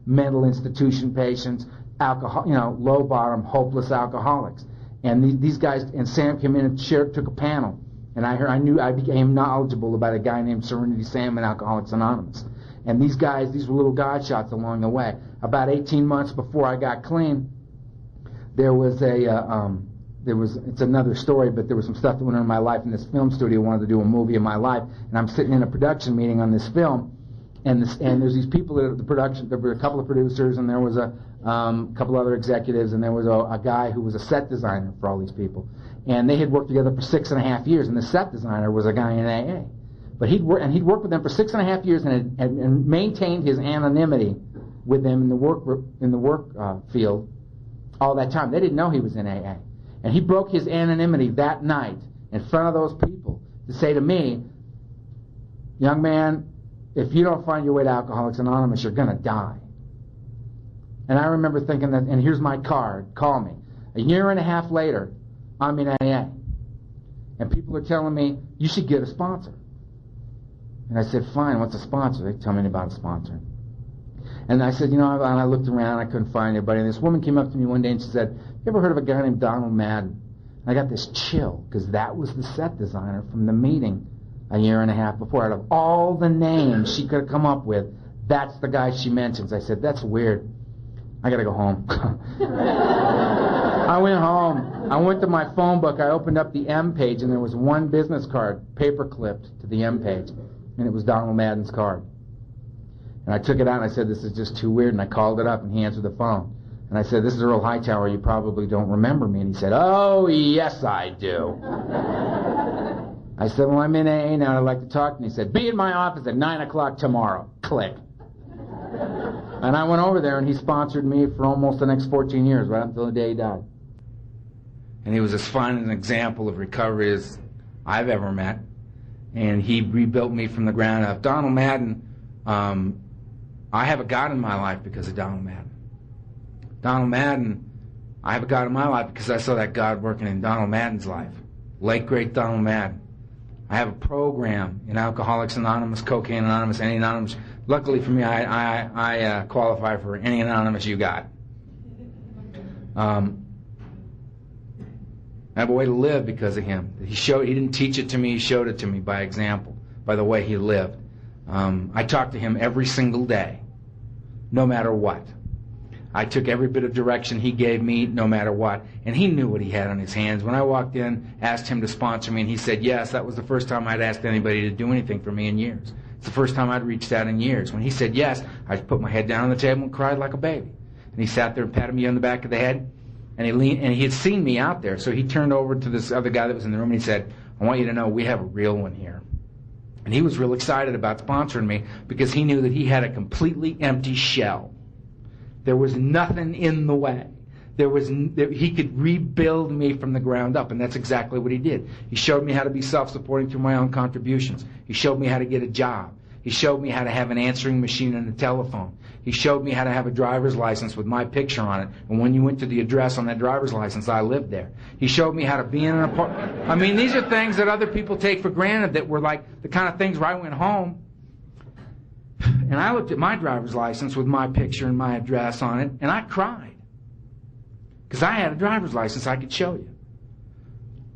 mental institution patients, alcohol, low bottom, hopeless alcoholics. And these guys, and Sam came in and took a panel. And I became knowledgeable about a guy named Serenity Sam in Alcoholics Anonymous. And these guys, these were little God shots along the way. About 18 months before I got clean, there was it's another story, but there was some stuff that went on in my life, and this film studio wanted to do a movie of my life, and I'm sitting in a production meeting on this film, and there's these people at the production. There were a couple of producers, and there was a couple other executives, and there was a guy who was a set designer for all these people, and they had worked together for 6.5 years, and the set designer was a guy in AA, but he'd worked with them for 6.5 years and maintained his anonymity with them in the work field all that time. They didn't know he was in AA. And he broke his anonymity that night in front of those people to say to me, young man, if you don't find your way to Alcoholics Anonymous, you're going to die. And I remember thinking that, and here's my card, call me. 1.5 years later, I'm in AA. And people are telling me, you should get a sponsor. And I said, fine, what's a sponsor? They tell me about a sponsor. And I said, and I looked around, I couldn't find anybody. And this woman came up to me one day and she said, you ever heard of a guy named Donald Madden? And I got this chill, because that was the set designer from the meeting 1.5 years before. Out of all the names she could have come up with, that's the guy she mentions. I said, that's weird. I got to go home. I went home. I went to my phone book. I opened up the M page, and there was one business card paper-clipped to the M page, and it was Donald Madden's card. And I took it out, and I said, this is just too weird, and I called it up, and he answered the phone. And I said, this is Earl Hightower, you probably don't remember me. And he said, oh, yes, I do. I said, well, I'm in AA now, and I'd like to talk. And he said, be in my office at 9 o'clock tomorrow. Click. And I went over there, and he sponsored me for almost the next 14 years, right until the day he died. And he was as fine an example of recovery as I've ever met. And he rebuilt me from the ground up. Donald Madden, I have a God in my life because of Donald Madden. Donald Madden, I have a God in my life because I saw that God working in Donald Madden's life. Late, great Donald Madden. I have a program in Alcoholics Anonymous, Cocaine Anonymous, any Anonymous. Luckily for me, I qualify for any Anonymous you got. I have a way to live because of him. He didn't teach it to me, he showed it to me by example, by the way he lived. I talked to him every single day, no matter what. I took every bit of direction he gave me, no matter what. And he knew what he had on his hands. When I walked in, asked him to sponsor me, and he said yes, that was the first time I'd asked anybody to do anything for me in years. It's the first time I'd reached out in years. When he said yes, I put my head down on the table and cried like a baby. And he sat there and patted me on the back of the head. And he had seen me out there, so he turned over to this other guy that was in the room, and he said, I want you to know we have a real one here. And he was real excited about sponsoring me because he knew that he had a completely empty shell. There was nothing in the way. He could rebuild me from the ground up, and that's exactly what he did. He showed me how to be self-supporting through my own contributions. He showed me how to get a job. He showed me how to have an answering machine and a telephone. He showed me how to have a driver's license with my picture on it, and when you went to the address on that driver's license, I lived there. He showed me how to be in an apartment. I mean, these are things that other people take for granted that were like the kind of things where I went home, and I looked at my driver's license with my picture and my address on it, and I cried. Because I had a driver's license I could show you.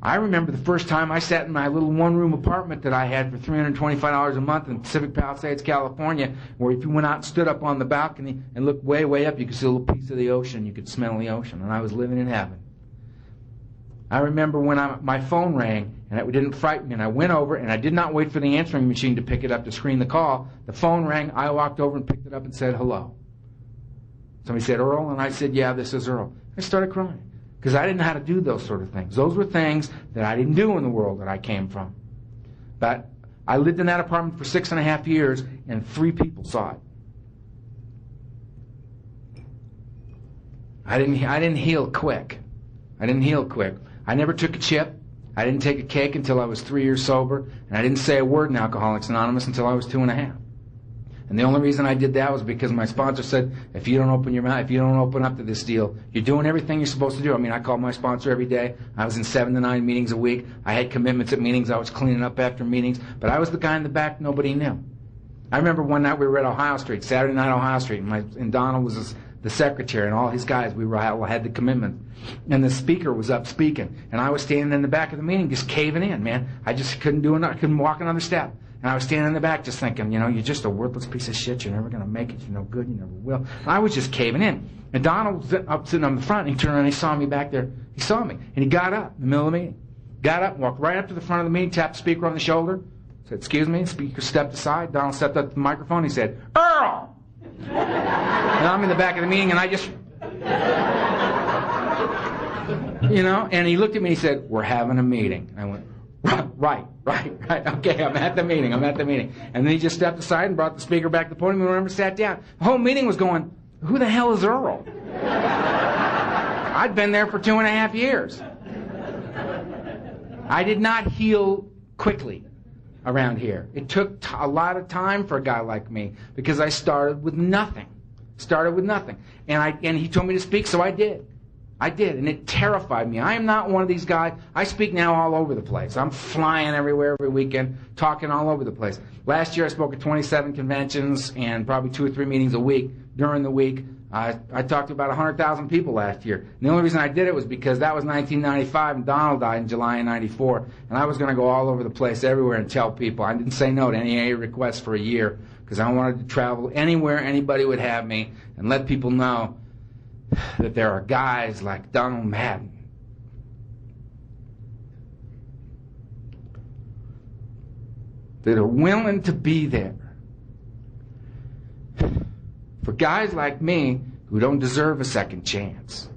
I remember the first time I sat in my little one-room apartment that I had for $325 a month in Pacific Palisades, California, where if you went out and stood up on the balcony and looked way, way up, you could see a little piece of the ocean. You could smell the ocean, and I was living in heaven. I remember when my phone rang, and it didn't frighten me, and I went over, and I did not wait for the answering machine to pick it up to screen the call. The phone rang, I walked over and picked it up and said, hello. Somebody said, Earl? And I said, yeah, this is Earl. I started crying. Because I didn't know how to do those sort of things. Those were things that I didn't do in the world that I came from. But I lived in that apartment for 6.5 years, and 3 people saw it. I didn't heal quick. I never took a chip. I didn't take a cake until I was 3 years sober, and I didn't say a word in Alcoholics Anonymous until I was 2.5. And the only reason I did that was because my sponsor said, if you don't open your mouth, if you don't open up to this deal, you're doing everything you're supposed to do. I mean, I called my sponsor every day. I was in 7 to 9 meetings a week. I had commitments at meetings. I was cleaning up after meetings. But I was the guy in the back nobody knew. I remember one night we were at Ohio Street, Saturday night Ohio Street, and Donald was the secretary, and all his guys, we all had the commitment. And the speaker was up speaking, and I was standing in the back of the meeting just caving in, man. I just couldn't walk another step. And I was standing in the back just thinking, you're just a worthless piece of shit. You're never going to make it. You're no good. You never will. And I was just caving in. And Donald was up sitting on the front, and he turned around and he saw me back there. He saw me. And he got up in the middle of the meeting. Got up, walked right up to the front of the meeting, tapped the speaker on the shoulder, said, excuse me. The speaker stepped aside. Donald stepped up to the microphone. He said, Earl! And I'm in the back of the meeting, and I just... and he looked at me and he said, we're having a meeting. And I went, right. Okay, I'm at the meeting. And then he just stepped aside and brought the speaker back to the podium and sat down. The whole meeting was going, who the hell is Earl? I'd been there for 2.5 years. I did not heal quickly around here. It took a lot of time for a guy like me because I started with nothing. And he told me to speak, so I did. And it terrified me. I am not one of these guys. I speak now all over the place. I'm flying everywhere every weekend, talking all over the place. Last year I spoke at 27 conventions and probably 2 or 3 meetings a week during the week. I talked to about 100,000 people last year. And the only reason I did it was because that was 1995 and Donald died in July of 94. And I was going to go all over the place everywhere and tell people. I didn't say no to any AA requests for a year because I wanted to travel anywhere anybody would have me and let people know that there are guys like Donald Madden that are willing to be there for guys like me who don't deserve a second chance,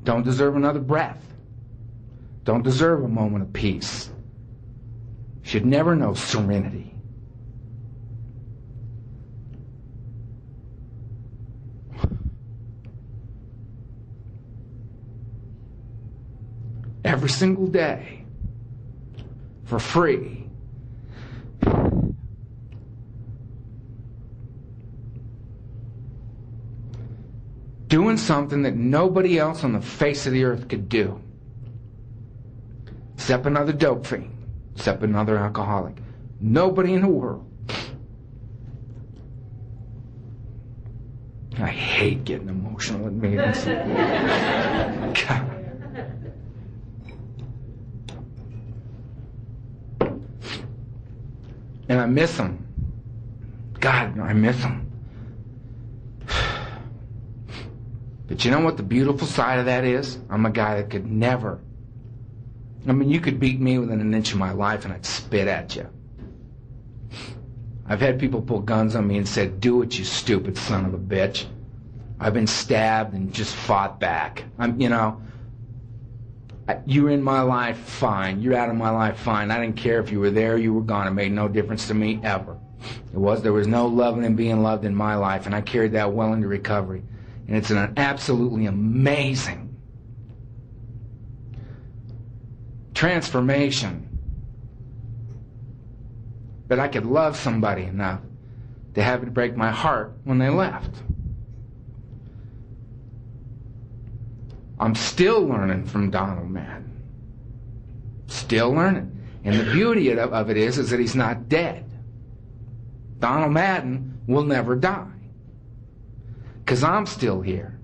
don't deserve another breath, don't deserve a moment of peace, should never know serenity. every single day for free. Doing something that nobody else on the face of the earth could do. Except another dope fiend. Except another alcoholic. Nobody in the world. I hate getting emotional at meetings. God. And I miss them. God, I miss them. But you know what the beautiful side of that is? I'm a guy that could never. I mean, you could beat me within an inch of my life and I'd spit at you. I've had people pull guns on me and said, do it, you stupid son of a bitch. I've been stabbed and just fought back. You're in my life, fine. You're out of my life, fine. I didn't care if you were there or you were gone. It made no difference to me, ever. There was no loving and being loved in my life, and I carried that well into recovery. And it's an absolutely amazing transformation that I could love somebody enough to have it break my heart when they left. I'm still learning from Donald Madden. Still learning. And the beauty of it is that he's not dead. Donald Madden will never die. Because I'm still here.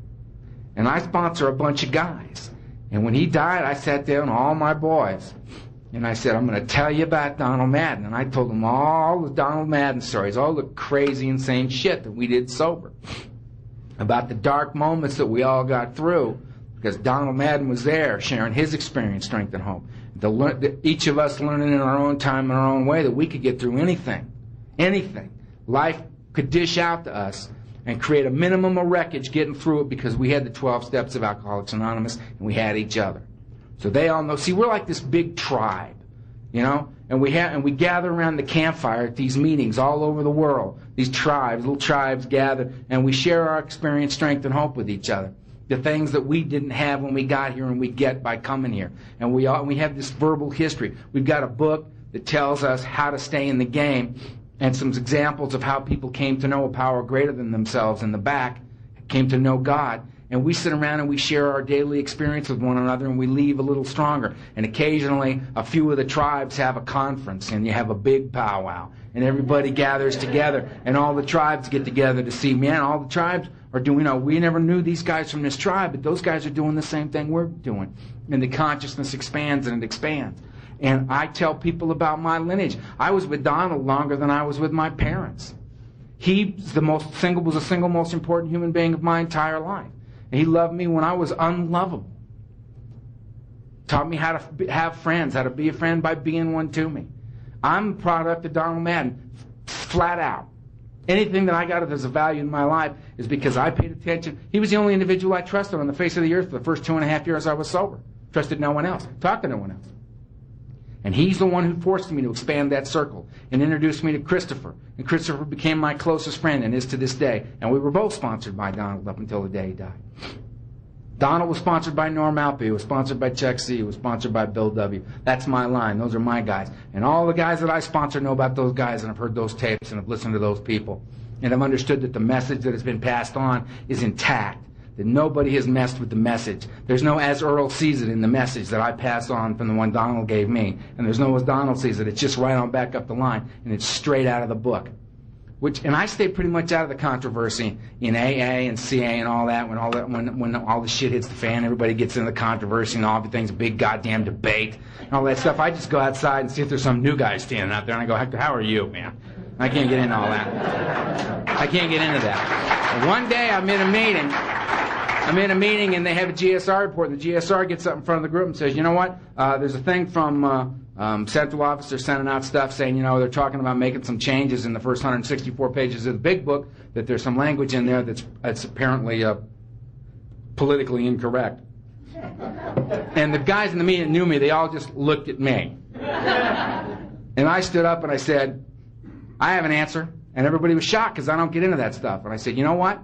And I sponsor a bunch of guys. And when he died, I sat down all my boys. And I said, I'm going to tell you about Donald Madden. And I told them all the Donald Madden stories, all the crazy, insane shit that we did sober. About the dark moments that we all got through. Because Donald Madden was there, sharing his experience, strength, and hope. Each of us learning in our own time, in our own way, that we could get through anything. Anything. Life could dish out to us and create a minimum of wreckage getting through it because we had the 12 steps of Alcoholics Anonymous and we had each other. So they all know. See, we're like this big tribe, and we gather around the campfire at these meetings all over the world. These tribes, little tribes gather, and we share our experience, strength, and hope with each other. The things that we didn't have when we got here and we get by coming here. And we have this verbal history. We've got a book that tells us how to stay in the game and some examples of how people came to know a power greater than themselves in the back, came to know God. And we sit around and we share our daily experience with one another and we leave a little stronger. And occasionally a few of the tribes have a conference and you have a big powwow. And everybody gathers together and all the tribes get together to see, man, all the tribes are doing, we never knew these guys from this tribe, but those guys are doing the same thing we're doing. And the consciousness expands and it expands. And I tell people about my lineage. I was with Donald longer than I was with my parents. He was the single most important human being of my entire life. And he loved me when I was unlovable. Taught me how to have friends, how to be a friend by being one to me. I'm a product of Donald Madden, flat out. Anything that I got as a value in my life is because I paid attention. He was the only individual I trusted on the face of the earth for the first 2.5 years I was sober. Trusted no one else. Talked to no one else. And he's the one who forced me to expand that circle and introduced me to Christopher. And Christopher became my closest friend and is to this day. And we were both sponsored by Donald up until the day he died. Donald was sponsored by Norm Alpe. He was sponsored by Chuck C. He was sponsored by Bill W. That's my line. Those are my guys. And all the guys that I sponsor know about those guys and have heard those tapes and have listened to those people. And have understood that the message that has been passed on is intact. That nobody has messed with the message. There's no as Earl sees it in the message that I pass on from the one Donald gave me. And there's no as Donald sees it. It's just right on back up the line. And it's straight out of the book. And I stay pretty much out of the controversy in AA and CA and all that. When all the shit hits the fan, everybody gets into the controversy and all everything's a big goddamn debate and all that stuff. I just go outside and see if there's some new guy standing out there and I go, how are you, man? I can't get into all that. I can't get into that. But one day I'm in a meeting and they have a GSR report, and the GSR gets up in front of the group and says, you know what, there's a thing from central office, they're sending out stuff saying, they're talking about making some changes in the first 164 pages of the big book, that there's some language in there that's apparently politically incorrect. And the guys in the meeting knew me, they all just looked at me. And I stood up and I said, I have an answer. And everybody was shocked because I don't get into that stuff. And I said, you know what?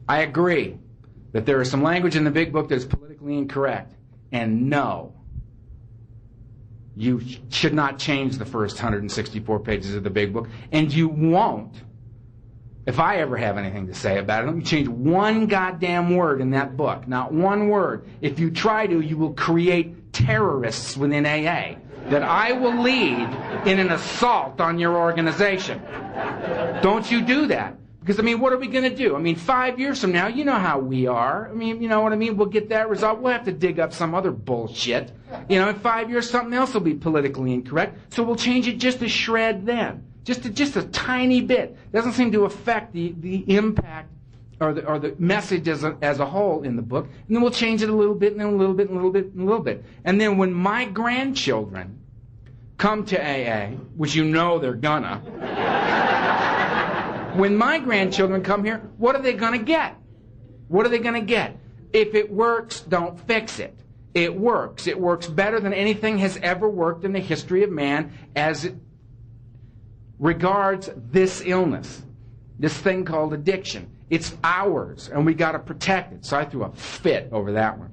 I agree that there is some language in the big book that is politically incorrect. And no, you should not change the first 164 pages of the big book, and you won't. If I ever have anything to say about it, let me change one goddamn word in that book. Not one word. If you try to, you will create terrorists within AA that I will lead in an assault on your organization. Don't you do that. Because, I mean, what are we going to do? I mean, 5 years from now, you know how we are. I mean, you know what I mean? We'll get that result. We'll have to dig up some other bullshit. You know, in 5 years, something else will be politically incorrect. So we'll change it just a shred then. Just a tiny bit. Doesn't seem to affect the impact or the message as a whole in the book. And then we'll change it a little bit, and then a little bit, and a little bit, and a little bit. And then when my grandchildren come to AA, which you know they're gonna, when my grandchildren come here, what are they gonna get? What are they gonna get? If it works, don't fix it. It works. It works better than anything has ever worked in the history of man as it regards this illness, this thing called addiction. It's ours, and we got to protect it. So I threw a fit over that one.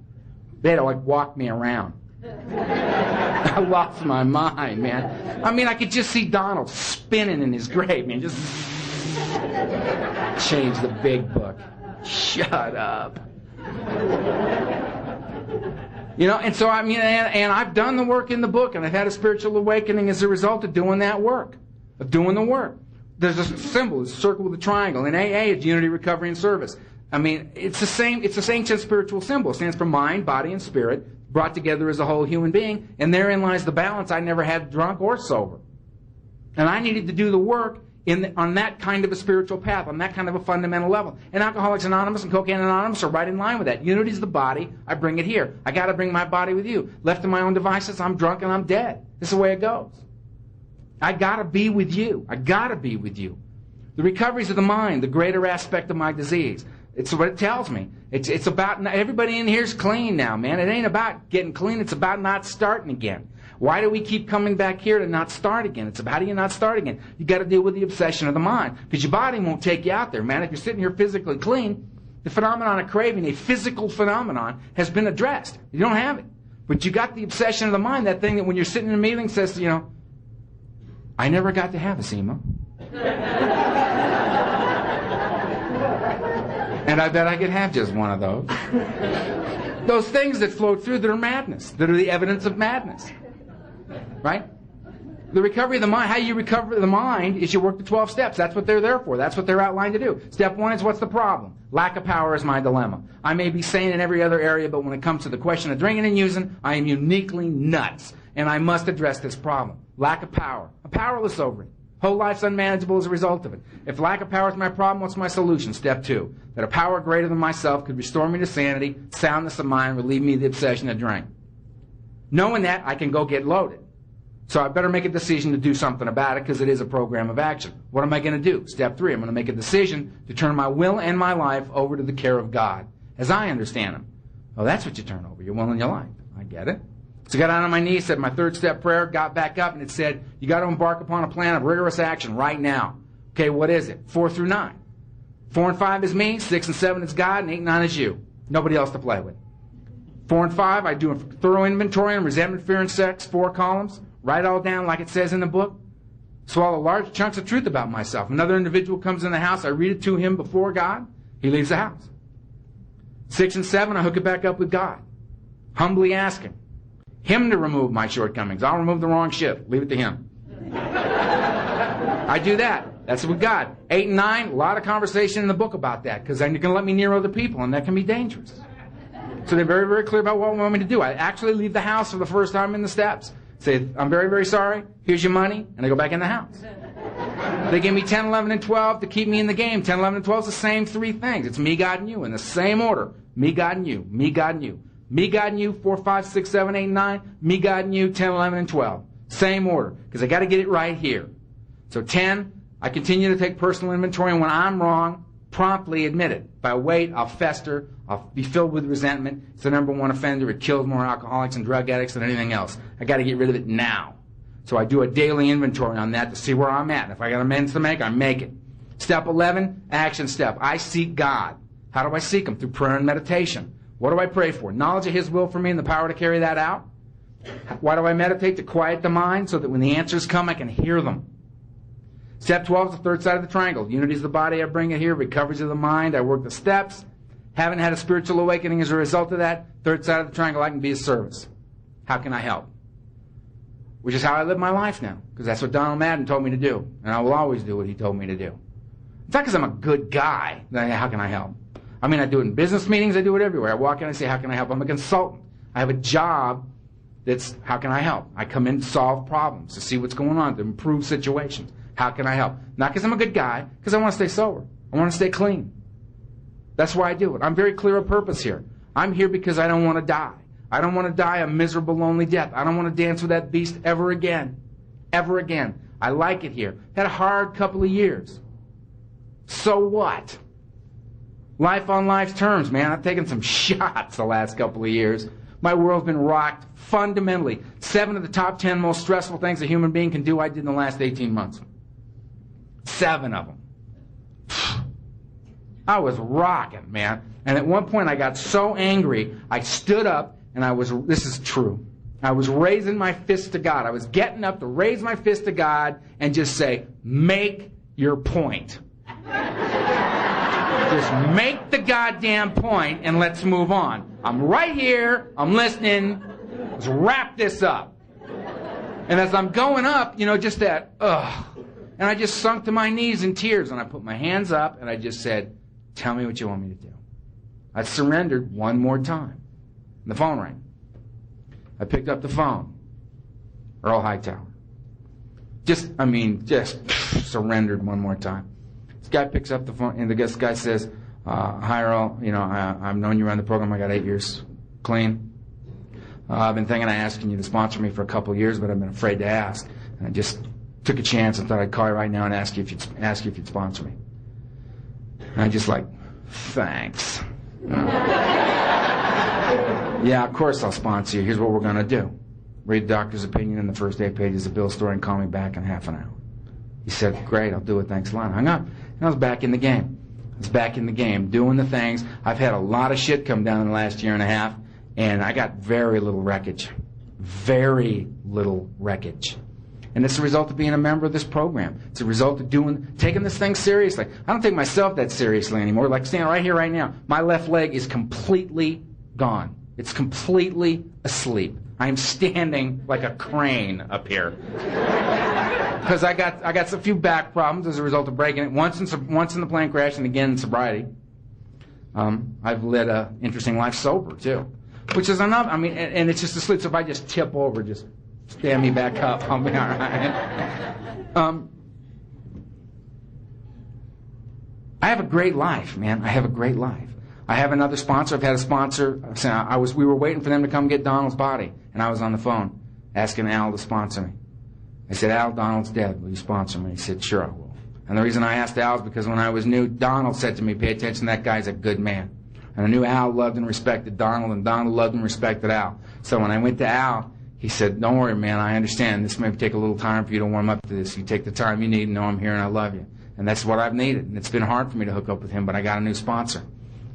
They had to like walk me around. I lost my mind, man. I mean, I could just see Donald spinning in his grave, man. Just change the big book. Shut up. You know, and so I mean, and I've done the work in the book, and I've had a spiritual awakening as a result of doing that work. Of doing the work. There's a symbol, it's a circle with a triangle. In AA, it's unity, recovery, and service. I mean, it's the same ancient spiritual symbol. It stands for mind, body, and spirit, brought together as a whole human being, and therein lies the balance I never had drunk or sober. And I needed to do the work on that kind of a spiritual path, on that kind of a fundamental level. And Alcoholics Anonymous and Cocaine Anonymous are right in line with that. Unity is the body, I bring it here. I got to bring my body with you. Left to my own devices, I'm drunk and I'm dead. This is the way it goes. I got to be with you. I got to be with you. The recoveries of the mind, the greater aspect of my disease. It's what it tells me. It's about, everybody in here's clean now, man. It ain't about getting clean. It's about not starting again. Why do we keep coming back here to not start again? It's about how do you not start again? You got to deal with the obsession of the mind. Because your body won't take you out there, man. If you're sitting here physically clean, the phenomenon of craving, a physical phenomenon, has been addressed. You don't have it. But you got the obsession of the mind, that thing that when you're sitting in a meeting says, you know, I never got to have a SEMA. And I bet I could have just one of those. Those things that float through that are madness, that are the evidence of madness. Right? The recovery of the mind, how you recover the mind is you work the 12 steps. That's what they're there for. That's what they're outlined to do. Step 1 is what's the problem? Lack of power is my dilemma. I may be sane in every other area, but when it comes to the question of drinking and using, I am uniquely nuts. And I must address this problem. Lack of power. I'm powerless over it. Whole life's unmanageable as a result of it. If lack of power is my problem, what's my solution? Step 2. That a power greater than myself could restore me to sanity, soundness of mind, relieve me of the obsession to drink. Knowing that, I can go get loaded. So I better make a decision to do something about it because it is a program of action. What am I going to do? Step 3, I'm going to make a decision to turn my will and my life over to the care of God, as I understand Him. Well, that's what you turn over, your will and your life. I get it. So I got down on my knees, said my 3rd step prayer, got back up, and it said, you got to embark upon a plan of rigorous action right now. Okay, what is it? 4 through 9. 4 and 5 is me, 6 and 7 is God, and 8 and 9 is you. Nobody else to play with. 4 and 5, I do a thorough inventory on resentment, fear, and sex, 4 columns. Write it all down like it says in the book. Swallow large chunks of truth about myself. Another individual comes in the house, I read it to him before God, he leaves the house. 6 and 7, I hook it back up with God. Humbly asking Him to remove my shortcomings. I'll remove the wrong shit. Leave it to Him. I do that. That's with God. 8 and 9, a lot of conversation in the book about that, because then you're going to let me near other people, and that can be dangerous. So they're very, very clear about what they want me to do. I actually leave the house for the first time in the steps. Say, I'm very, very sorry. Here's your money. And I go back in the house. They give me 10, 11, and 12 to keep me in the game. 10, 11, and 12 is the same 3 things. It's me, God, and you in the same order. Me, God, and you. Me, God, and you. Me, God, and you, 4, 5, 6, 7, 8, 9. Me, God, and you, 10, 11, and 12. Same order. Because I got to get it right here. So 10, I continue to take personal inventory, and when I'm wrong, promptly admit it. If I wait, I'll fester. I'll be filled with resentment. It's the #1 offender. It kills more alcoholics and drug addicts than anything else. I got to get rid of it now. So I do a daily inventory on that to see where I'm at. And if I got amends to make, I make it. Step 11, action step. I seek God. How do I seek Him? Through prayer and meditation. What do I pray for? Knowledge of His will for me and the power to carry that out. Why do I meditate? To quiet the mind so that when the answers come, I can hear them. Step 12 is the third side of the triangle. Unity is the body, I bring it here. Recovery of the mind, I work the steps. Haven't had a spiritual awakening as a result of that. Third side of the triangle, I can be of service. How can I help? Which is how I live my life now, because that's what Donald Madden told me to do, and I will always do what he told me to do. It's not because I'm a good guy. How can I help? I mean, I do it in business meetings. I do it everywhere. I walk in and I say, how can I help? I'm a consultant. I have a job that's, how can I help? I come in to solve problems, to see what's going on, to improve situations. How can I help? Not because I'm a good guy, because I want to stay sober. I want to stay clean. That's why I do it. I'm very clear of purpose here. I'm here because I don't want to die. I don't want to die a miserable, lonely death. I don't want to dance with that beast ever again. Ever again. I like it here. Had a hard couple of years. So what? Life on life's terms, man. I've taken some shots the last couple of years. My world's been rocked fundamentally. 7 of the top 10 most stressful things a human being can do, I did in the last 18 months. 7 of them. I was rocking, man. And at one point I got so angry, I stood up and this is true, I was raising my fist to God. I was getting up to raise my fist to God and just say, make your point. Just make the goddamn point and let's move on. I'm right here. I'm listening. Let's wrap this up. And as I'm going up, just that, and I just sunk to my knees in tears. And I put my hands up and I just said, tell me what you want me to do. I surrendered one more time. And the phone rang. I picked up the phone. Earl Hightower. Just surrendered one more time. This guy picks up the phone, and this guy says, hi, Earl. I've known you around the program. I got 8 years clean. I've been thinking of asking you to sponsor me for a couple of years, but I've been afraid to ask. And I just took a chance and thought I'd call you right now and ask you if you'd sponsor me. And I just thanks. Yeah, of course I'll sponsor you. Here's what we're going to do. Read the doctor's opinion in the first 8 pages of the bill story and call me back in half an hour. He said, great, I'll do it. Thanks a lot. I hung up. And I was back in the game. I was back in the game, doing the things. I've had a lot of shit come down in the last year and a half, and I got very little wreckage. Very little wreckage. And it's a result of being a member of this program. It's a result of taking this thing seriously. I don't take myself that seriously anymore. Like standing right here, right now, my left leg is completely gone. It's completely asleep. I am standing like a crane up here. Because I got a few back problems as a result of breaking it. Once in the plane crash and again in sobriety. I've led an interesting life sober, too. Which is enough. And it's just asleep. So if I just tip over, just stand me back up, I'll be all right. I have a great life, man. I have a great life. I have another sponsor. I've had a sponsor. We were waiting for them to come get Donald's body, and I was on the phone asking Al to sponsor me. I said, Al, Donald's dead. Will you sponsor me? He said, sure, I will. And the reason I asked Al is because when I was new, Donald said to me, pay attention, that guy's a good man. And I knew Al loved and respected Donald, and Donald loved and respected Al. So when I went to Al, he said, don't worry, man, I understand. This may take a little time for you to warm up to this. You take the time you need and know I'm here and I love you. And that's what I've needed. And it's been hard for me to hook up with him, but I got a new sponsor.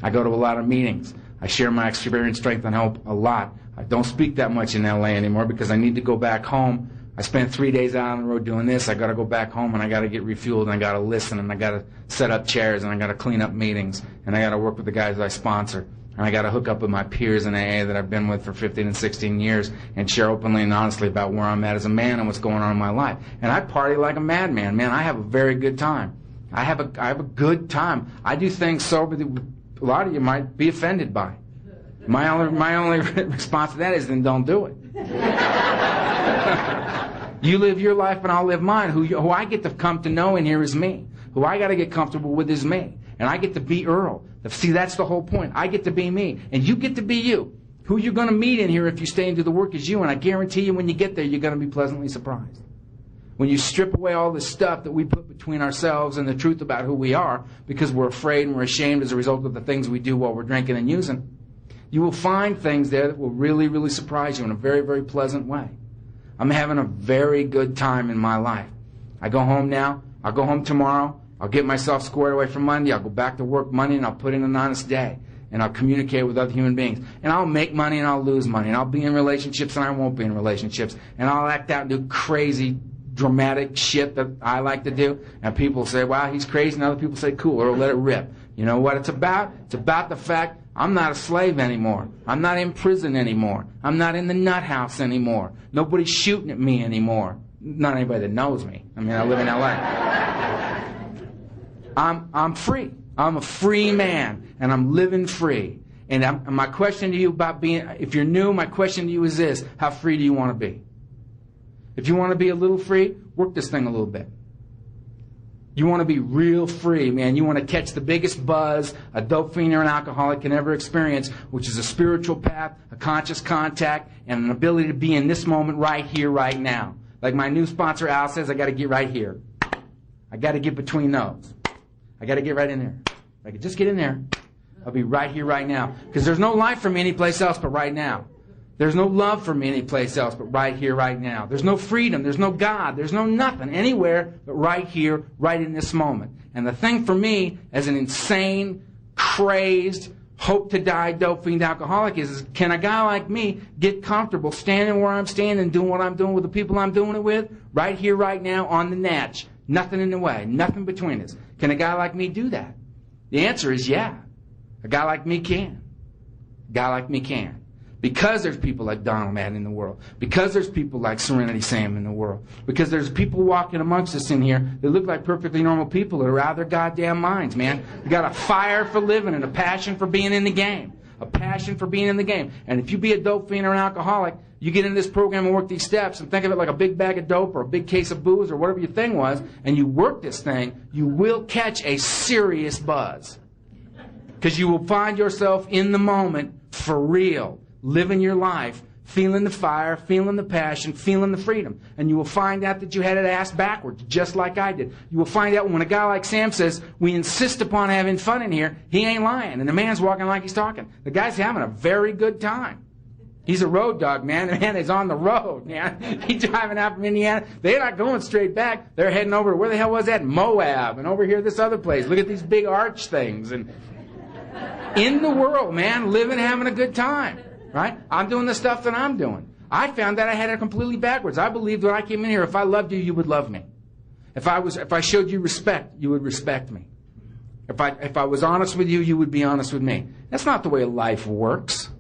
I go to a lot of meetings. I share my experience, strength, and hope a lot. I don't speak that much in L.A. anymore because I need to go back home. I spent 3 days out on the road doing this. I got to go back home, and I got to get refueled, and I got to listen, and I got to set up chairs, and I got to clean up meetings, and I got to work with the guys I sponsor, and I got to hook up with my peers in AA that I've been with for 15 and 16 years and share openly and honestly about where I'm at as a man and what's going on in my life. And I party like a madman, man. I have a very good time. I have a good time. I do things sober that a lot of you might be offended by. My only response to that is then don't do it. You live your life and I'll live mine. Who I get to come to know in here is me. Who I got to get comfortable with is me. And I get to be Earl. See, that's the whole point. I get to be me. And you get to be you. Who you're going to meet in here if you stay and do the work is you. And I guarantee you when you get there, you're going to be pleasantly surprised. When you strip away all the stuff that we put between ourselves and the truth about who we are because we're afraid and we're ashamed as a result of the things we do while we're drinking and using, you will find things there that will really, really surprise you in a very, very pleasant way. I'm having a very good time in my life. I go home now. I'll go home tomorrow. I'll get myself squared away for Monday. I'll go back to work Monday and I'll put in an honest day. and I'll communicate with other human beings. And I'll make money and I'll lose money. And I'll be in relationships and I won't be in relationships. And I'll act out and do crazy, dramatic shit that I like to do. And people say, wow, he's crazy. And other people say, cool, or let it rip. You know what it's about? It's about the fact I'm not a slave anymore. I'm not in prison anymore. I'm not in the nut house anymore. Nobody's shooting at me anymore. Not anybody that knows me. I mean, I live in L.A. I'm free. I'm a free man, and I'm living free. And my question to you about being, if you're new, my question to you is this: how free do you want to be? If you want to be a little free, work this thing a little bit. You want to be real free, man. You want to catch the biggest buzz a dope fiend or an alcoholic can ever experience, which is a spiritual path, a conscious contact, and an ability to be in this moment right here, right now. Like my new sponsor, Al, says, I got to get right here. I got to get between those. I got to get right in there. If I could just get in there, I'll be right here, right now. Because there's no life for me anyplace else but right now. There's no love for me anyplace else but right here, right now. There's no freedom. There's no God. There's no nothing anywhere but right here, right in this moment. And the thing for me, as an insane, crazed, hope-to-die, dope fiend alcoholic is can a guy like me get comfortable standing where I'm standing, doing what I'm doing with the people I'm doing it with, right here, right now, on the natch. Nothing in the way. Nothing between us. Can a guy like me do that? The answer is yeah. A guy like me can. A guy like me can. Because there's people like Donald Madden in the world. Because there's people like Serenity Sam in the world. Because there's people walking amongst us in here that look like perfectly normal people that are out of their goddamn minds, man. You got a fire for living and a passion for being in the game. A passion for being in the game. And if you be a dope fiend or an alcoholic, you get in this program and work these steps and think of it like a big bag of dope or a big case of booze or whatever your thing was, and you work this thing, you will catch a serious buzz. Because you will find yourself in the moment for real. Living your life, feeling the fire, feeling the passion, feeling the freedom. And you will find out that you had it ass backwards, just like I did. You will find out when a guy like Sam says, we insist upon having fun in here, he ain't lying. And the man's walking like he's talking. The guy's having a very good time. He's a road dog, man. The man is on the road, man. He's driving out from Indiana. They're not going straight back. They're heading over, where the hell was that? Moab. And over here, this other place. Look at these big arch things. And in the world, man, living, having a good time. Right? I'm doing the stuff that I'm doing. I found that I had it completely backwards. I believed when I came in here, if I loved you, you would love me. If I showed you respect, you would respect me. If I was honest with you, you would be honest with me. That's not the way life works.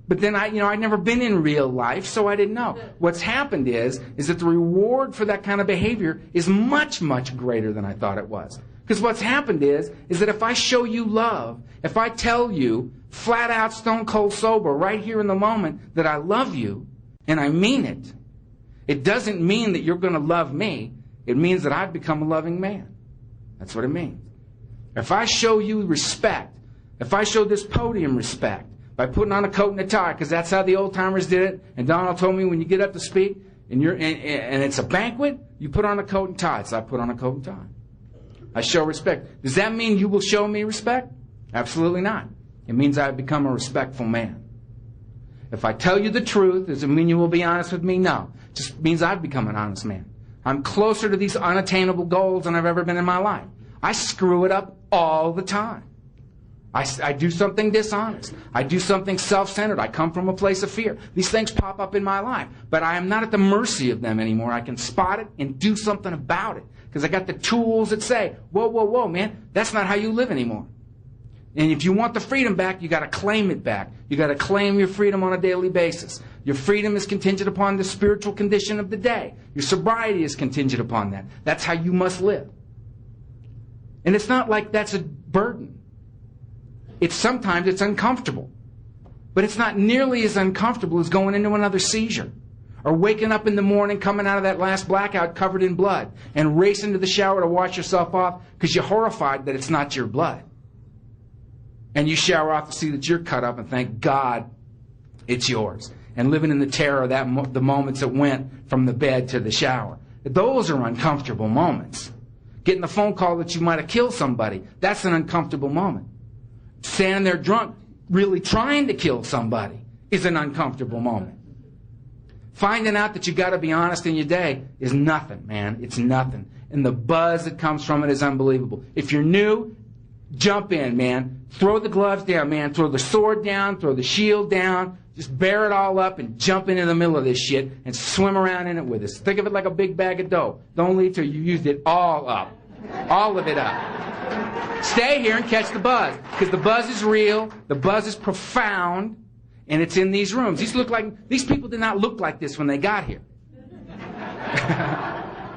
But then I'd never been in real life, so I didn't know. What's happened is that the reward for that kind of behavior is much, much greater than I thought it was. Because what's happened is that if I show you love, if I tell you flat out, stone cold sober, right here in the moment, that I love you, and I mean it, it doesn't mean that you're going to love me. It means that I've become a loving man. That's what it means. If I show you respect, if I show this podium respect, by putting on a coat and a tie, because that's how the old timers did it, and Donald told me when you get up to speak, and it's a banquet, you put on a coat and tie. So I put on a coat and tie. I show respect. Does that mean you will show me respect? Absolutely not. It means I've become a respectful man. If I tell you the truth, does it mean you will be honest with me? No. It just means I've become an honest man. I'm closer to these unattainable goals than I've ever been in my life. I screw it up all the time. I do something dishonest. I do something self-centered. I come from a place of fear. These things pop up in my life. But I am not at the mercy of them anymore. I can spot it and do something about it. Because I got the tools that say, whoa, whoa, whoa, man, that's not how you live anymore. And if you want the freedom back, you got to claim it back. You got to claim your freedom on a daily basis. Your freedom is contingent upon the spiritual condition of the day. Your sobriety is contingent upon that. That's how you must live. And it's not like that's a burden. Sometimes it's uncomfortable. But it's not nearly as uncomfortable as going into another seizure. Or waking up in the morning, coming out of that last blackout covered in blood, and racing to the shower to wash yourself off because you're horrified that it's not your blood. And you shower off to see that you're cut up and thank God it's yours. And living in the terror of the moments that went from the bed to the shower. Those are uncomfortable moments. Getting the phone call that you might have killed somebody, that's an uncomfortable moment. Standing there drunk, really trying to kill somebody, is an uncomfortable moment. Finding out that you got to be honest in your day is nothing, man. It's nothing. And the buzz that comes from it is unbelievable. If you're new, jump in, man. Throw the gloves down, man. Throw the sword down. Throw the shield down. Just bear it all up and jump into the middle of this shit and swim around in it with us. Think of it like a big bag of dough. Don't leave till you used it all up. All of it up. Stay here and catch the buzz. Because the buzz is real. The buzz is profound. And it's in these rooms. These people did not look like this when they got here.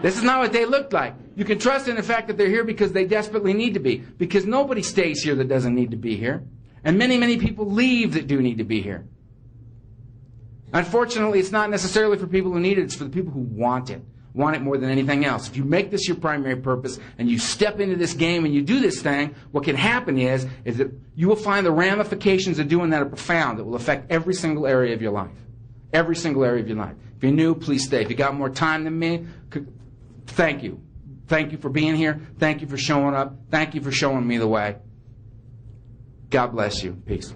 This is not what they looked like. You can trust in the fact that they're here because they desperately need to be. Because nobody stays here that doesn't need to be here. And many, many people leave that do need to be here. Unfortunately, it's not necessarily for people who need it. It's for the people who want it. Want it more than anything else. If you make this your primary purpose and you step into this game and you do this thing, what can happen is that you will find the ramifications of doing that are profound. That will affect every single area of your life. Every single area of your life. If you're new, please stay. If you got more time than me, thank you. Thank you for being here. Thank you for showing up. Thank you for showing me the way. God bless you. Peace.